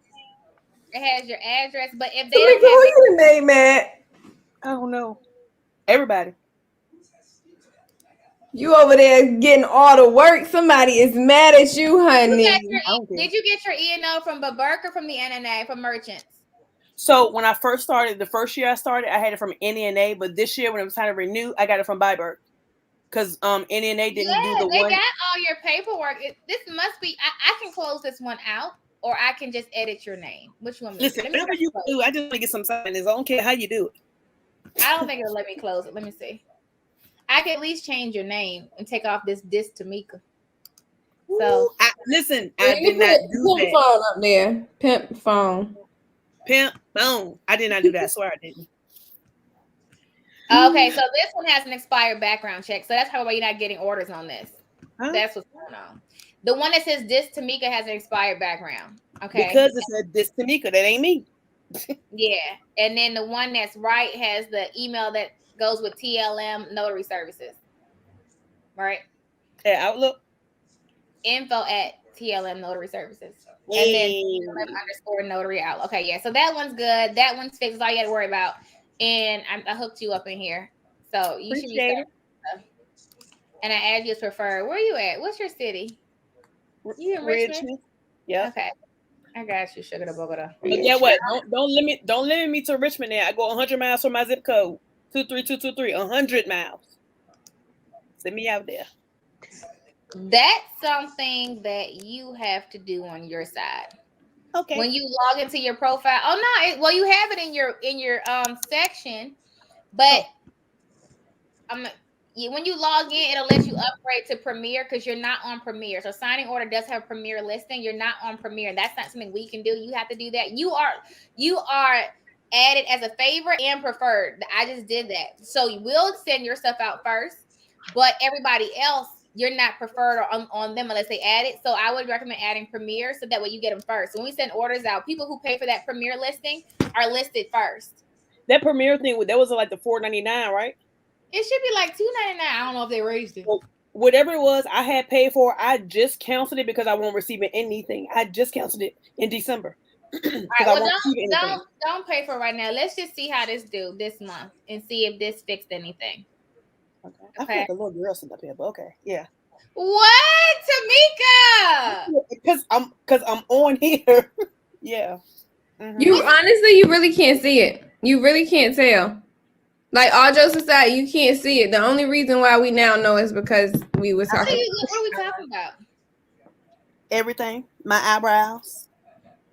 Speaker 2: it has your address. But if they don't have
Speaker 5: your name, man.
Speaker 6: I don't know. Everybody.
Speaker 5: You over there getting all the work. Somebody is mad at you, honey.
Speaker 2: Did you get your E&O from Baburk or from the NNA, from merchants?
Speaker 6: So when I first started, the first year I started, I had it from NNA, but this year when it was time to renew, I got it from Baburk. Because NNA didn't do the
Speaker 2: they
Speaker 6: one.
Speaker 2: got all your paperwork. This must be. I can close this one out, or I can just edit your name. Which one?
Speaker 6: Listen, whatever you do, I just want to get some signings. I don't care how you do it.
Speaker 2: I don't think it'll let me close it. Let me see. I can at least change your name and take off this Tamika. So
Speaker 6: listen, I did not do that.
Speaker 5: Pimp phone up there. Pimp phone.
Speaker 6: Pimp phone. I did not do that. I swear I didn't.
Speaker 2: Okay, so this one has an expired background check. So that's probably why you're not getting orders on this. Huh? That's what's going on. The one that says this Tamika has an expired background. Okay.
Speaker 6: Because it said this Tamika, that ain't me.
Speaker 2: Yeah. And then the one that's right has the email that goes with TLM Notary Services. Right?
Speaker 6: Yeah, Outlook.
Speaker 2: Info at TLM Notary Services. And then TLM _ Notary Outlook. Okay, yeah. So that one's good. That one's fixed. That's all you got to worry about. And I hooked you up in here. So you should be set. And I add you as preferred. Where are you at? What's your city? You in Richmond?
Speaker 6: Yeah.
Speaker 2: Okay. I got you, sugar to Bogota.
Speaker 6: But yeah, what? Don't limit me to Richmond now. I go 100 miles from my zip code. 23223. 100 miles. Send me out there.
Speaker 2: That's something that you have to do on your side. Okay. When you log into your profile, well, you have it in your section, but when you log in, it'll let you upgrade to Premier because you're not on Premier. So signing order does have Premier listing. You're not on Premier. That's not something we can do. You have to do that. You are added as a favorite and preferred. I just did that. So you will send your stuff out first, but everybody else, you're not preferred or on them unless they add it. So I would recommend adding Premier so that way you get them first. So when we send orders out, people who pay for that Premier listing are listed first.
Speaker 6: That Premier thing, that was like the $4.99, right?
Speaker 2: It should be like $2.99. I don't know if they raised it.
Speaker 6: Well, whatever it was, I had paid for. I just canceled it because I won't receive anything. I just canceled it in December.
Speaker 2: All right, well, don't pay for it right now. Let's just see how this do this month and see if this fixed anything.
Speaker 6: Okay. I feel like a little girl sitting up here, but okay, yeah.
Speaker 2: What, Tamika?
Speaker 6: Because I'm on here. Yeah.
Speaker 5: Mm-hmm. You honestly, you really can't see it. You really can't tell. Like all jokes aside, you can't see it. The only reason why we now know is because we was talking.
Speaker 2: What are we talking about?
Speaker 6: Everything. My eyebrows.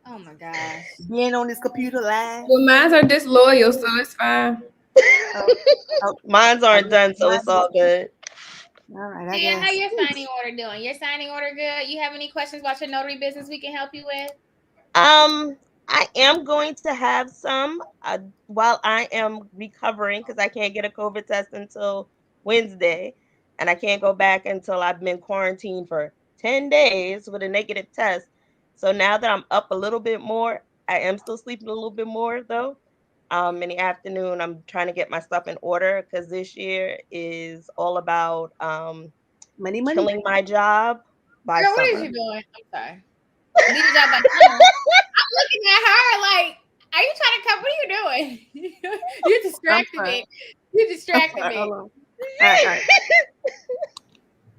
Speaker 2: Oh my gosh.
Speaker 6: Being on this computer live.
Speaker 5: Well, mine are disloyal, so it's fine.
Speaker 4: Mines aren't done, so it's all good.
Speaker 6: All right.
Speaker 2: Yeah, how your signing order doing? Your signing order good? You have any questions about your notary business we can help you with?
Speaker 4: I am going to have some while I am recovering because I can't get a COVID test until Wednesday, and I can't go back until I've been quarantined for 10 days with a negative test. So now that I'm up a little bit more, I am still sleeping a little bit more though. In the afternoon, I'm trying to get my stuff in order because this year is all about
Speaker 6: Money.
Speaker 4: killing my job by
Speaker 2: Girl, what
Speaker 4: summer.
Speaker 2: is you doing? I'm sorry. Leave the job by summer. I'm looking at her like, are you trying to come? What are you doing? You distracted me. You distracted me.
Speaker 6: Hold on. All right.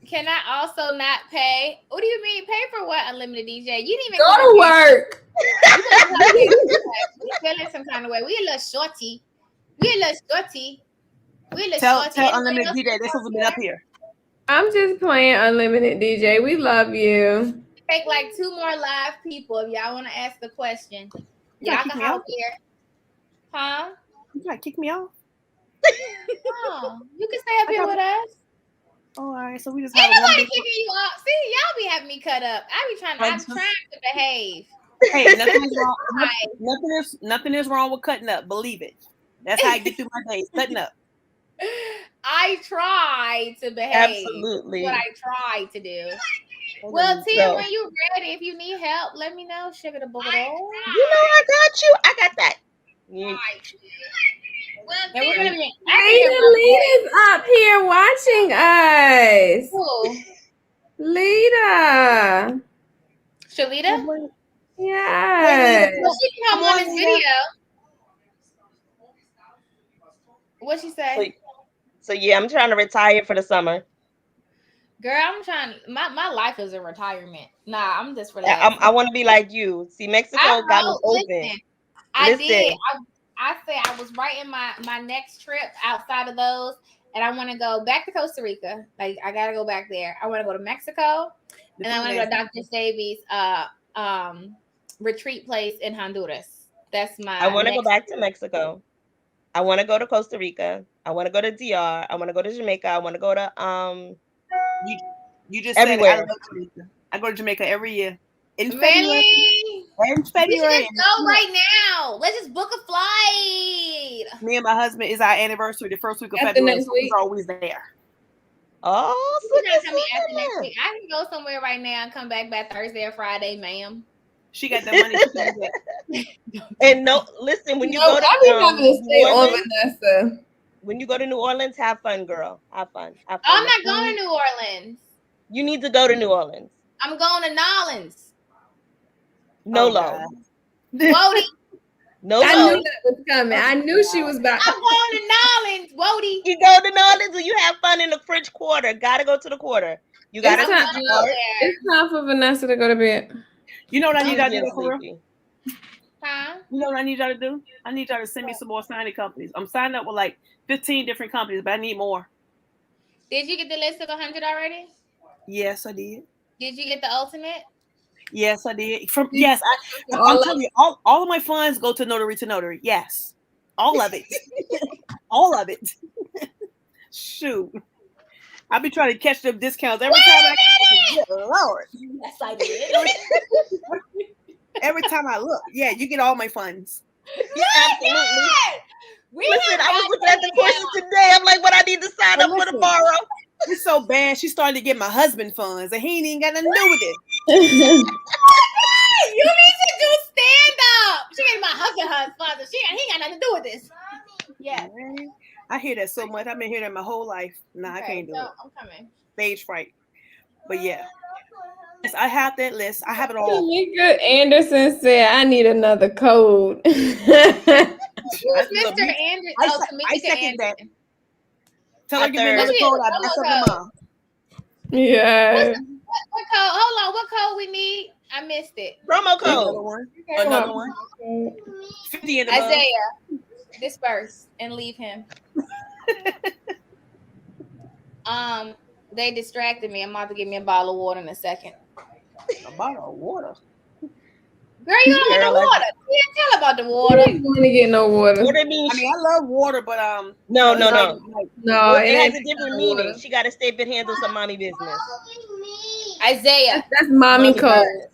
Speaker 2: Can I also not pay? What do you mean? Pay for what? Unlimited DJ? You didn't even
Speaker 5: Go to work.
Speaker 2: We feeling some kind of way. We a little shorty. We a little shorty.
Speaker 6: Tell
Speaker 2: Anybody
Speaker 6: Unlimited
Speaker 2: else
Speaker 6: DJ this has been up here.
Speaker 5: I'm just playing Unlimited DJ. We love you.
Speaker 2: Take like 2 more live people if y'all want to ask the question.
Speaker 6: You
Speaker 2: Y'all
Speaker 6: gotta kick
Speaker 2: can
Speaker 6: me
Speaker 2: hop
Speaker 6: off.
Speaker 2: here. Huh?
Speaker 6: You gotta kick me off.
Speaker 2: Oh, you can stay up here with us.
Speaker 6: Oh, all right. So we just
Speaker 2: Ain't
Speaker 6: have one
Speaker 2: nobody
Speaker 6: big.
Speaker 2: kicking you off. See, y'all be having me cut up. I'm trying to behave.
Speaker 6: Hey, nothing is wrong. Nothing is wrong with cutting up. Believe it. That's how I get through my days. Cutting up.
Speaker 2: I try to behave.
Speaker 4: Absolutely.
Speaker 2: What I try to do. Well, Tia, when you're ready, if you need help, let me know. Sugar the booger.
Speaker 4: You know I got you. I got that.
Speaker 2: Well, Tia,
Speaker 5: Lita's up here watching us.
Speaker 2: Who?
Speaker 5: Lita.
Speaker 2: Shalita?
Speaker 5: Yes.
Speaker 2: Well, she can come on this video. What'd she say?
Speaker 4: So yeah, I'm trying to retire for the summer.
Speaker 2: Girl, I'm trying. My life is a retirement. Nah, I'm just relaxed.
Speaker 4: I want to be like you. See, Mexico got me open.
Speaker 2: I did. I said I was writing my next trip outside of those, and I want to go back to Costa Rica. Like I gotta go back there. I want to go to Mexico, and I want to go to Dr. Davies' retreat place in Honduras. That's my.
Speaker 4: I want to go back to Mexico. I want to go to Costa Rica. I want to go to DR. I want to go to Jamaica. I want to go to
Speaker 6: You just
Speaker 4: everywhere.
Speaker 6: Said I go to Jamaica every year. In
Speaker 2: February.
Speaker 6: We should just
Speaker 2: go right now. Let's just book a flight.
Speaker 6: Me and my husband is our anniversary. The first week of February. So he's always there.
Speaker 4: Oh,
Speaker 2: so after next week. I can go somewhere right now and come back by Thursday or Friday, ma'am.
Speaker 6: She got the money. She can do that.
Speaker 4: And no, listen, when you go to
Speaker 5: New Orleans,
Speaker 4: when you go to New Orleans, have fun, girl. Have fun. Have fun.
Speaker 2: I'm not going to New Orleans.
Speaker 4: You need to go to New Orleans.
Speaker 2: I'm going to Nolans.
Speaker 4: Nolo.
Speaker 2: Wody.
Speaker 5: No, I knew that was coming. I knew she was about.
Speaker 2: I'm going to Nolans, Wody.
Speaker 4: You go to Nolans or you have fun in the French Quarter. Gotta go to the Quarter. You gotta go there.
Speaker 5: It's time for Vanessa to go to bed.
Speaker 6: You know what I need y'all to do for real?
Speaker 2: Huh?
Speaker 6: You know what I need y'all to do? I need y'all to send me some more signing companies. I'm signed up with like 15 different companies, but I need more.
Speaker 2: Did you get the list of 100 already?
Speaker 6: Yes, I did.
Speaker 2: Did you get the ultimate?
Speaker 6: Yes, I did. I'm telling you, all of my funds go to notary. Yes. All of it. All of it. Shoot. I'll be trying to catch them discounts every time I can. Lord.
Speaker 2: Yes, I did.
Speaker 6: Every time I look. Yeah, you get all my funds.
Speaker 4: Yeah, absolutely. Listen, I was looking at the courses today. I'm like, what I need to sign up for tomorrow.
Speaker 6: It's so bad. She started to get my husband funds, and he ain't even got nothing to do with it.
Speaker 2: You need to do stand up. She getting my husband funds. He ain't got nothing to do with this. Yeah.
Speaker 6: I hear that so much. I've been hearing that my whole life. Nah, I can't do it.
Speaker 2: I'm coming.
Speaker 6: Stage fright. But yeah. Yes, I have that list. I have it all.
Speaker 5: Tamika Anderson said, I need another code.
Speaker 2: Who's Mr. Anderson?
Speaker 6: I second that. Tell her to give me another code. I mess up the mom.
Speaker 5: Yeah.
Speaker 2: What code? Hold on. What code we need? I missed it.
Speaker 4: Promo code.
Speaker 6: Another one. 50 in the
Speaker 2: Isaiah, disperse and leave him. They distracted me. I'm about to give me a bottle of water in a second.
Speaker 6: A bottle of water?
Speaker 2: Girl, you don't get the water. You didn't tell about the water.
Speaker 5: You don't want to get no water.
Speaker 4: What it means?
Speaker 6: I mean, I love water, but
Speaker 4: No.
Speaker 5: No,
Speaker 4: it has a different meaning. Water. She got to stay and handle some mommy business.
Speaker 2: Isaiah,
Speaker 5: that's mommy code.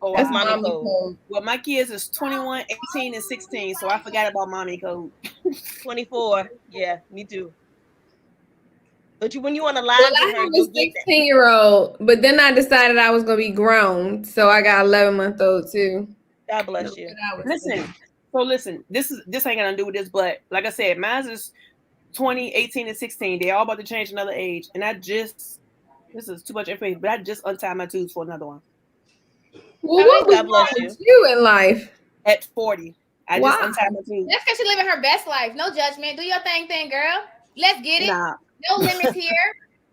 Speaker 6: Oh,
Speaker 4: that's mommy code.
Speaker 6: Well, my kids is 21, 18, and 16, so I forgot about mommy code.
Speaker 4: 24. Yeah, me too. But when you on a live
Speaker 5: Well, I
Speaker 4: with her,
Speaker 5: have
Speaker 4: you'll
Speaker 5: a
Speaker 4: get that.
Speaker 5: 16-year-old, but then I decided I was gonna be grown, so I got 11-month-old too.
Speaker 4: God bless you.
Speaker 6: Listen, this ain't got nothing to do with this, but like I said, mine is 20, 18, and 16. They're all about to change another age. And this is too much information, but I just untied my tubes for another one.
Speaker 5: Well, what was
Speaker 4: God bless
Speaker 5: wrong with you in life?
Speaker 6: At 40. I
Speaker 5: Why?
Speaker 6: just untied my tubes.
Speaker 2: That's because she's living her best life. No judgment. Do your thing, girl. Let's get it.
Speaker 6: Nah.
Speaker 2: No limits here.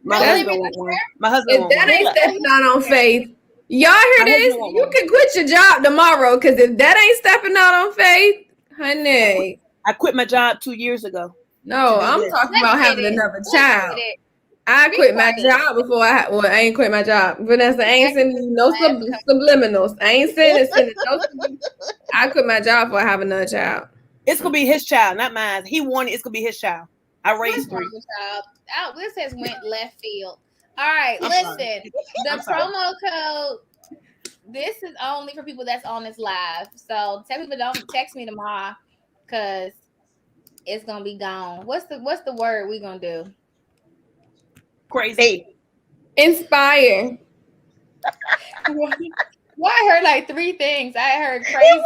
Speaker 6: My
Speaker 2: No
Speaker 6: husband
Speaker 2: limits
Speaker 6: won't
Speaker 2: here.
Speaker 6: one. My husband
Speaker 5: If
Speaker 6: won't
Speaker 5: that
Speaker 6: one.
Speaker 5: ain't stepping out on faith, y'all hear this? You can quit your job tomorrow, because if that ain't stepping out on faith, honey.
Speaker 6: I quit my job 2 years ago.
Speaker 5: No, I'm
Speaker 6: this.
Speaker 5: talking about having another child.
Speaker 2: It.
Speaker 5: I quit my job before I ain't quit my job. Vanessa, I ain't sending you no subliminals. I ain't sending no subliminals. I quit my job before I have another child.
Speaker 6: It's gonna be his child, not mine. He wanted it's gonna be his child. I raised 3.
Speaker 2: This has went left field. All right, listen. The promo code. This is only for people that's on this live. So tell people don't text me tomorrow, because it's gonna be gone. What's the word we gonna do?
Speaker 6: Crazy.
Speaker 5: Inspire.
Speaker 2: Well, I heard like 3 things. I heard crazy.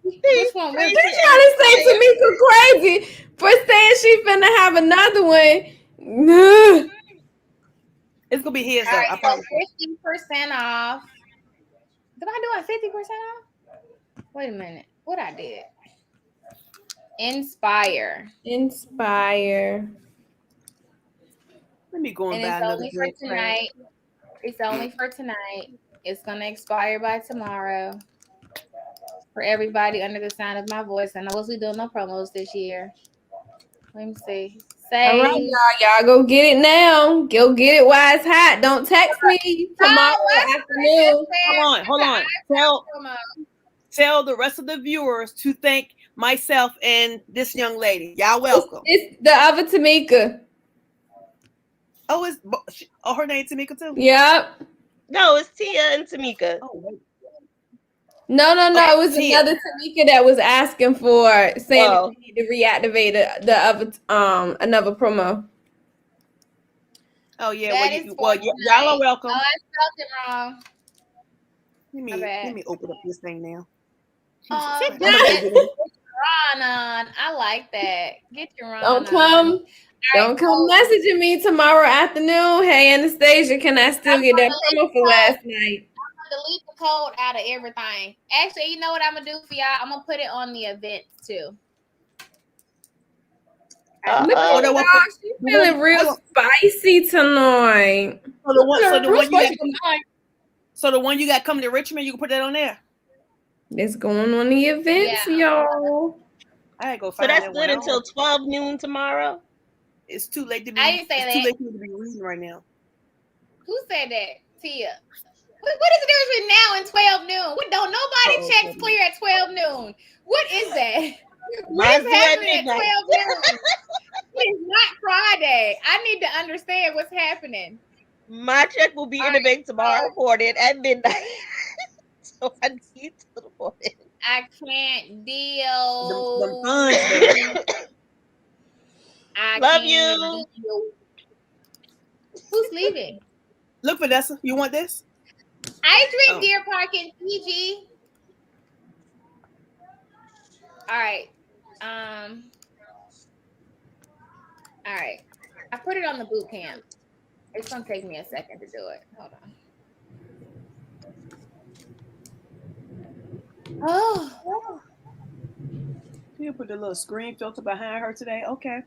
Speaker 2: Which one?
Speaker 5: What you trying to say Tamika crazy for saying she finna have another one?
Speaker 6: It's gonna be his.
Speaker 2: All right, so 50% off. Am I doing 50% off? Wait a minute. What I did? Inspire.
Speaker 6: Let me go and buy
Speaker 2: it's
Speaker 6: another
Speaker 2: only for tonight. It's only for tonight. It's gonna expire by tomorrow. For everybody under the sound of my voice. I know we're doing no promos this year. Let me see.
Speaker 5: All right, y'all go get it now. Go get it while it's hot. Don't text me tomorrow afternoon.
Speaker 6: Hold on. Tell the rest of the viewers to thank myself and this young lady. Y'all welcome.
Speaker 5: It's the other Tamika.
Speaker 6: Oh, her name Tamika too?
Speaker 5: Yep.
Speaker 4: No, it's Tia and Tamika.
Speaker 6: Oh, wait.
Speaker 5: No. It was another Tamika that was asking for saying that we need to reactivate the other another promo.
Speaker 6: Oh yeah, y'all are welcome.
Speaker 2: Oh, I spelled it wrong.
Speaker 6: Let me open up this thing now.
Speaker 2: Get your Ron on. I like that. Get your Ron on.
Speaker 5: Don't come messaging me tomorrow afternoon. Hey, Anastasia, can I still get that promo for last night?
Speaker 2: I'm gonna delete the code out of everything. Actually, you know what I'm gonna do for y'all? I'm gonna put it on the events too.
Speaker 5: She's feeling real spicy tonight.
Speaker 6: So the one you got coming to Richmond, you can put that on there.
Speaker 5: It's going on the events, y'all.
Speaker 6: I gotta go find
Speaker 4: so that's good until 12 noon tomorrow.
Speaker 6: It's too late to be.
Speaker 2: I didn't say that.
Speaker 6: Too late to be reading right now.
Speaker 2: Who said that? Tia. What is the difference between now and 12 noon? What don't nobody checks clear at 12 noon? What is that? What is happening at 12 noon? It's not Friday. I need to understand what's happening.
Speaker 4: My check will be in the bank tomorrow morning at midnight. So I need to report it.
Speaker 2: I can't deal. I
Speaker 4: love
Speaker 2: you.
Speaker 4: Deal.
Speaker 2: Who's leaving?
Speaker 6: Look, Vanessa, you want this?
Speaker 2: I drink Deer Park and PG. All right. All right. I put it on the boot camp. It's gonna take me a second to do it. Hold on. Oh.
Speaker 6: You put the little screen filter behind her today. Okay.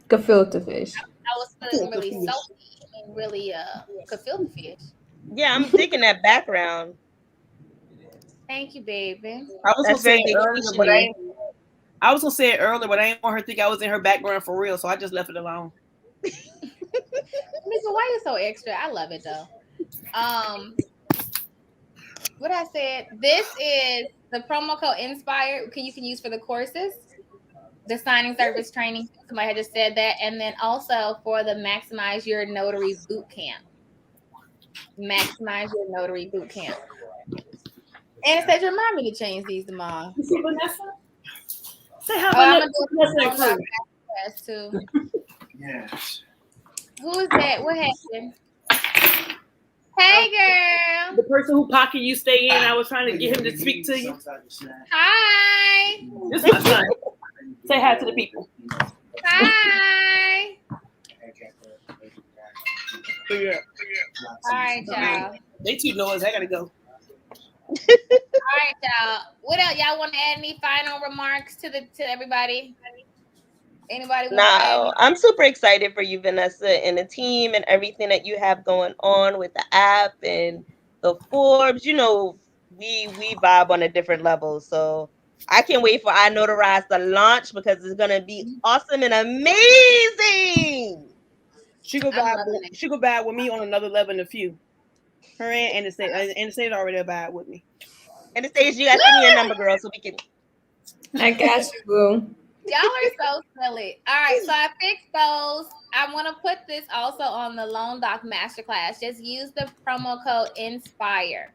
Speaker 5: Gefilte fish.
Speaker 2: I was feeling really salty and really gefilte fish.
Speaker 4: Yeah, I'm digging that background.
Speaker 2: Thank you, baby.
Speaker 6: I was gonna say it earlier, but I didn't want her to think I was in her background for real, so I just left it alone.
Speaker 2: Mika, why you so extra? I love it though. What I said, this is the promo code INSPIRE you can use for the courses, the signing service training. Somebody had just said that. And then also for the Maximize Your Notary Boot Camp. Maximize Your Notary Boot Camp. And it said, remind me to change these tomorrow.
Speaker 6: You see Vanessa? Say hi,
Speaker 2: I'm
Speaker 6: Vanessa.
Speaker 2: too.
Speaker 7: Yes.
Speaker 2: Who is that? What happened? Hey, girl.
Speaker 6: The person who pocket you stay in, I was trying to get him to speak to you.
Speaker 2: Hi.
Speaker 6: This is my son. Say hi to the people.
Speaker 2: Hi.
Speaker 6: Yeah.
Speaker 2: All right, y'all.
Speaker 6: They too noisy. I gotta go.
Speaker 2: All right, y'all. What else? Y'all want to add any final remarks to everybody? Anybody want to add?
Speaker 4: No, I'm super excited for you, Vanessa, and the team and everything that you have going on with the app and the Forbes. You know, we vibe on a different level. So I can't wait for I Notarize the launch because it's gonna be awesome and amazing.
Speaker 6: She go vibe with me on another level in a few. Her and the state already vibe with me.
Speaker 4: And the stage, you guys send me your number, girl, so we can.
Speaker 5: I got you, boo.
Speaker 2: Y'all are so silly. All right, so I fixed those. I want to put this also on the Loan Doc Masterclass. Just use the promo code INSPIRE.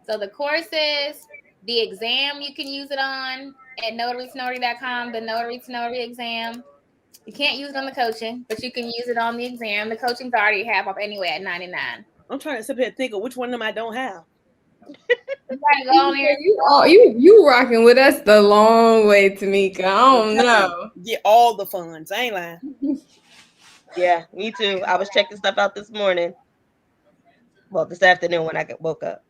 Speaker 2: So the courses, the exam you can use it on at notarytonotary.com, the Notary to Notary exam. You can't use it on the coaching, but you can use it on the exam. The coaching's already half off anyway at $99.
Speaker 6: I'm trying to sit here and think of which one of them I don't have.
Speaker 2: You gotta go on there.
Speaker 5: You rocking with us the long way, Tamika. I don't know.
Speaker 6: Get all the funds. I ain't lying.
Speaker 4: Yeah, me too. I was checking stuff out this morning. Well, this afternoon when I woke up.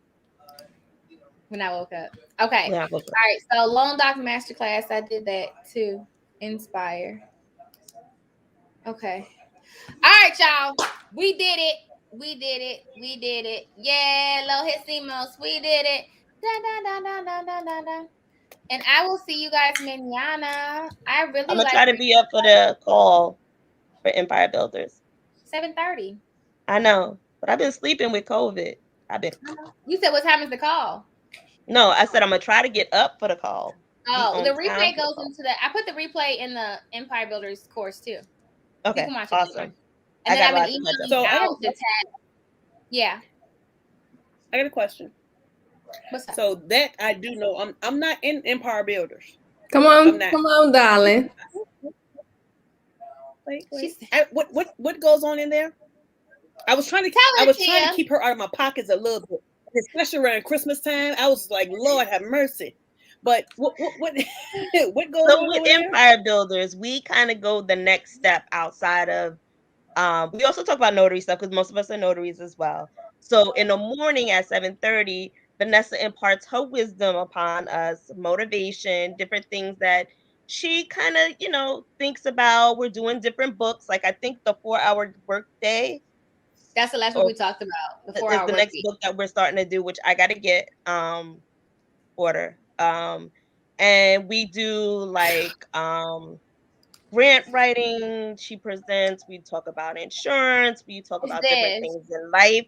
Speaker 2: When I woke up. Okay.
Speaker 4: When I woke up.
Speaker 2: All right. So Loan Doc Masterclass, I did that too. Inspire. Okay. All right, y'all. We did it. We did it. We did it. Yeah, Lo hicimos. We did it. Da, da, da, da, da, da, da. And I will see you guys mañana. I really
Speaker 4: I'm gonna try to be up for the call for Empire Builders.
Speaker 2: 7:30.
Speaker 4: I know, but I've been sleeping with COVID.
Speaker 2: You said what time is the call?
Speaker 4: No, I said I'm gonna try to get up for the call.
Speaker 2: Oh, the replay goes into the. I put the replay in the Empire Builders course too.
Speaker 4: Okay,
Speaker 2: you can watch
Speaker 4: awesome.
Speaker 2: And then I've been emailing out the tag. Yeah.
Speaker 6: I got a question.
Speaker 2: What's up?
Speaker 6: So that I do know. I'm not in Empire Builders.
Speaker 5: Come on, darling.
Speaker 6: Wait. What goes on in there? I was trying to keep her out of my pockets a little bit, especially around Christmas time. I was like, Lord have mercy. But what what goes on
Speaker 4: with Empire Builders? We kind of go the next step outside of. We also talk about notary stuff because most of us are notaries as well. So in the morning at 7:30, Vanessa imparts her wisdom upon us, motivation, different things that she kind of, thinks about. We're doing different books. Like I think the 4-hour workday.
Speaker 2: That's the last one we talked about. The 4-hour
Speaker 4: the next book that we're starting to do, which I got to get order. And we do like grant writing. She presents. We talk about insurance. We talk about different things in life.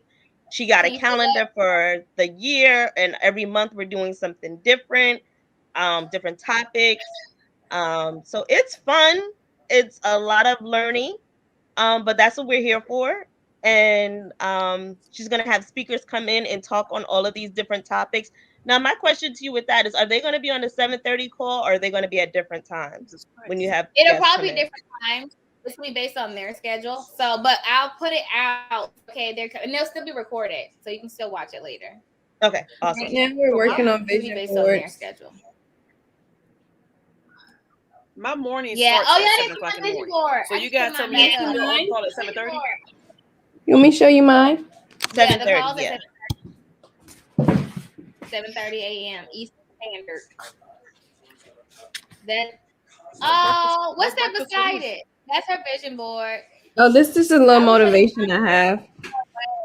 Speaker 4: She got a calendar for the year, and every month we're doing something different, different topics. So it's fun. It's a lot of learning, but that's what we're here for. And she's going to have speakers come in and talk on all of these different topics. Now, my question to you with that is, are they going to be on the 7:30 call, or are they going to be at different times when you have?
Speaker 2: It'll probably be different times. It's going to be based on their schedule. So, but I'll put it out. Okay, and they'll still be recorded, so you can still watch it later.
Speaker 4: Okay, awesome.
Speaker 5: Right now we're working on vision
Speaker 2: based on their schedule.
Speaker 6: My morning starts at 7 o'clock in the morning.
Speaker 2: Board.
Speaker 6: So you guys tell me on call at 7:30.
Speaker 5: You want me to show you mine?
Speaker 4: 7:30. Yeah.
Speaker 2: 7:30 a.m. Eastern Standard. What's that beside it? That's her vision board.
Speaker 5: Oh, this is a little motivation I have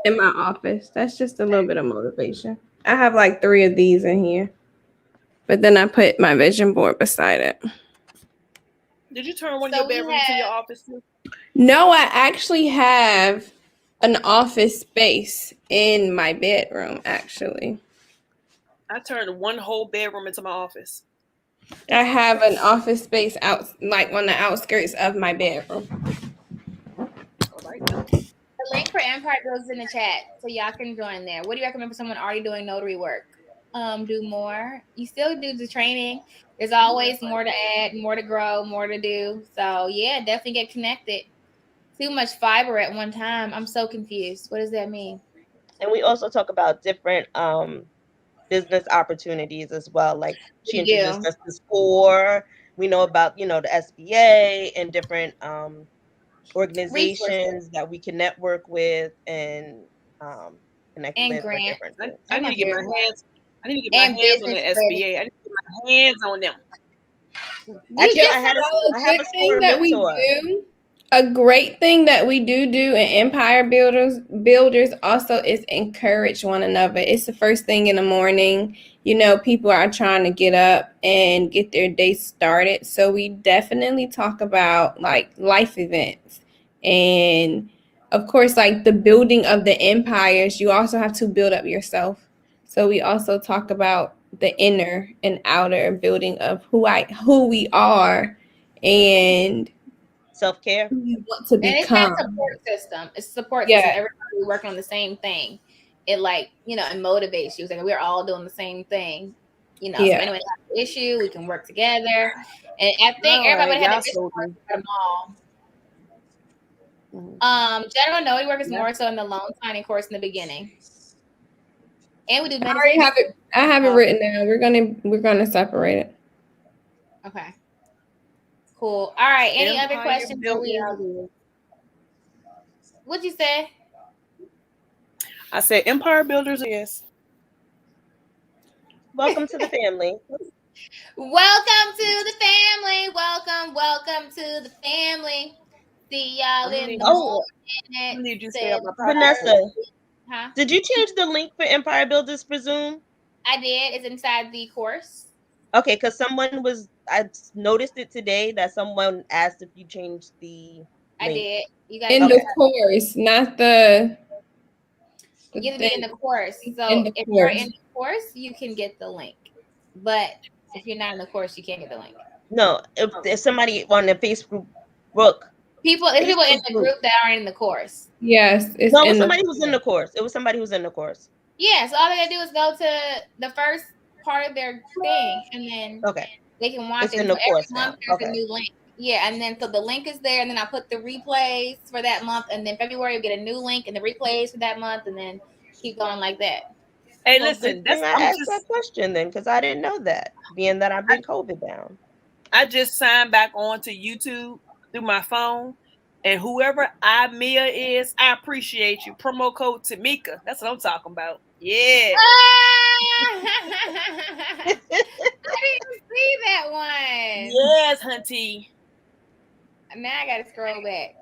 Speaker 5: in my office. That's just a little bit of motivation. I have like 3 of these in here, but then I put my vision board beside it.
Speaker 6: Did you turn one of your bedrooms to your office too?
Speaker 5: No, I actually have an office space in my bedroom, actually.
Speaker 6: I turned one whole bedroom into my office.
Speaker 5: I have an office space out, like on the outskirts of my bedroom.
Speaker 2: The link for Empire goes in the chat, so y'all can join there. What do you recommend for someone already doing notary work? Do more. You still do the training. There's always more to add, more to grow, more to do. So yeah, definitely get connected. Too much fiber at one time. I'm so confused. What does that mean?
Speaker 4: And we also talk about different business opportunities as well. Like she
Speaker 2: We do.
Speaker 4: introduced us to SCORE. We know about, the SBA and different organizations that we can network with and connect
Speaker 2: And
Speaker 4: with for
Speaker 2: grants.
Speaker 4: different
Speaker 6: I
Speaker 4: things.
Speaker 6: need to get my hands. I need to get
Speaker 2: And
Speaker 6: my hands on the
Speaker 2: business credit.
Speaker 6: SBA. I need to get my hands on them.
Speaker 4: Actually,
Speaker 5: Yes,
Speaker 4: I have
Speaker 5: good
Speaker 4: a
Speaker 5: thing
Speaker 4: SCORE
Speaker 5: that we
Speaker 4: mentor.
Speaker 5: do. A great thing that we do in Empire Builders also is encourage one another. It's the first thing in the morning. People are trying to get up and get their day started. So we definitely talk about like life events. And of course, like the building of the empires, you also have to build up yourself. So we also talk about the inner and outer building of who we are and
Speaker 4: Self-care.
Speaker 5: who we want to
Speaker 2: And it's that
Speaker 5: become.
Speaker 2: support system. It's a support
Speaker 5: Yeah.
Speaker 2: system. Everybody working on the same thing. It it motivates you. It's like we're all doing the same thing. So if anyone has an issue, we can work together. And I think everybody had the issue for them all. General notary work is more so in the loan signing course in the beginning. And we do meditation.
Speaker 5: I have it written down. We're gonna separate it.
Speaker 2: Okay. Cool. All right. Any other questions? What'd you say?
Speaker 6: I said Empire Builders, yes.
Speaker 4: Welcome to the family.
Speaker 2: Welcome to the family. Welcome to the family. See y'all in the morning.
Speaker 4: Vanessa, did you change the link for Empire Builders for Zoom?
Speaker 2: I did. It's inside the course.
Speaker 4: Okay, because I noticed it today that someone asked if you changed the link.
Speaker 2: I did. You guys
Speaker 5: in the course, not the.
Speaker 2: You get to be in the course. So if you're in the course, you can get the link. But if you're not in the course, you can't get the link.
Speaker 4: No, if there's somebody on the Facebook,
Speaker 2: people in the group that are in the course.
Speaker 5: Yes,
Speaker 4: it was somebody who's in the course. It was somebody who's in the course.
Speaker 2: Yeah, so all they gotta do is go to the first part of their thing, and then they can watch it.
Speaker 4: In the course
Speaker 2: every month there's a new link. Yeah, and then so the link is there, and then I put the replays for that month, and then February you'll get a new link and the replays for that month, and then keep going like that.
Speaker 6: Hey, listen,
Speaker 4: I asked that question then because I didn't know that, being that I've been COVID bound.
Speaker 6: I just signed back on to YouTube through my phone, and whoever Mia is, I appreciate you. Promo code Tamika. That's what I'm talking about. Yeah.
Speaker 2: I didn't see that one.
Speaker 6: Yes, hunty.
Speaker 2: Now I gotta scroll back.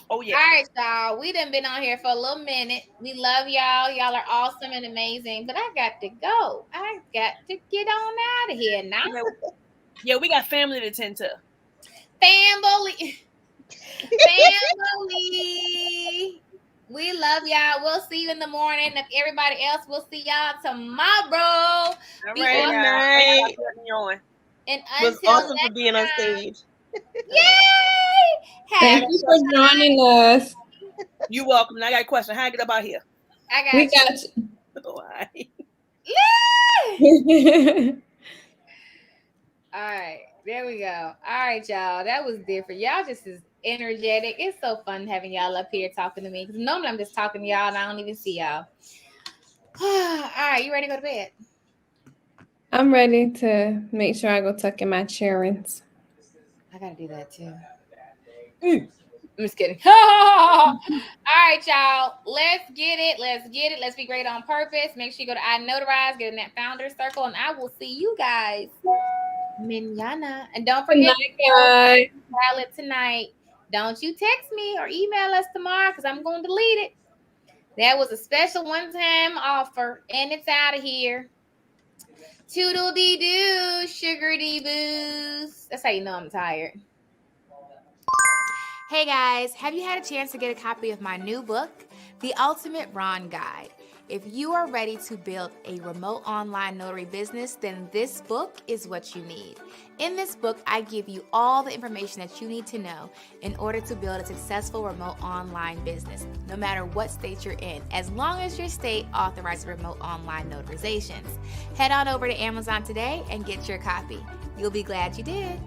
Speaker 6: Oh yeah.
Speaker 2: All right, y'all. We done been on here for a little minute. We love y'all. Y'all are awesome and amazing. But I got to go. I got to get on out of here now.
Speaker 6: Yeah, we got family to tend to.
Speaker 2: Family. We love y'all. We'll see you in the morning. If everybody else, we'll see y'all tomorrow.
Speaker 6: All right. Night.
Speaker 2: And
Speaker 4: it was awesome for being on stage.
Speaker 2: Yay!
Speaker 5: Thank you for joining us.
Speaker 6: You're welcome. I got a question. How I get up out here?
Speaker 2: We got
Speaker 5: you.
Speaker 2: All right. There we go. All right, y'all. That was different. Y'all just is energetic. It's so fun having y'all up here talking to me. Because normally I'm just talking to y'all and I don't even see y'all. All right. You ready to go to bed?
Speaker 5: I'm ready to make sure I go tuck in my cheerings.
Speaker 2: I got to do that too. I'm just kidding. All right, y'all. Let's get it. Let's be great on purpose. Make sure you go to iNotarize, get in that founder circle, and I will see you guys mañana. And don't forget to ballot tonight. Don't you text me or email us tomorrow because I'm going to delete it. That was a special one-time offer, and it's out of here. Toodle-dee-doo, sugar-dee-boos. That's how you know I'm tired. Hey guys, have you had a chance to get a copy of my new book, The Ultimate Ron Guide? If you are ready to build a remote online notary business, then this book is what you need. In this book, I give you all the information that you need to know in order to build a successful remote online business, no matter what state you're in, as long as your state authorizes remote online notarizations. Head on over to Amazon today and get your copy. You'll be glad you did.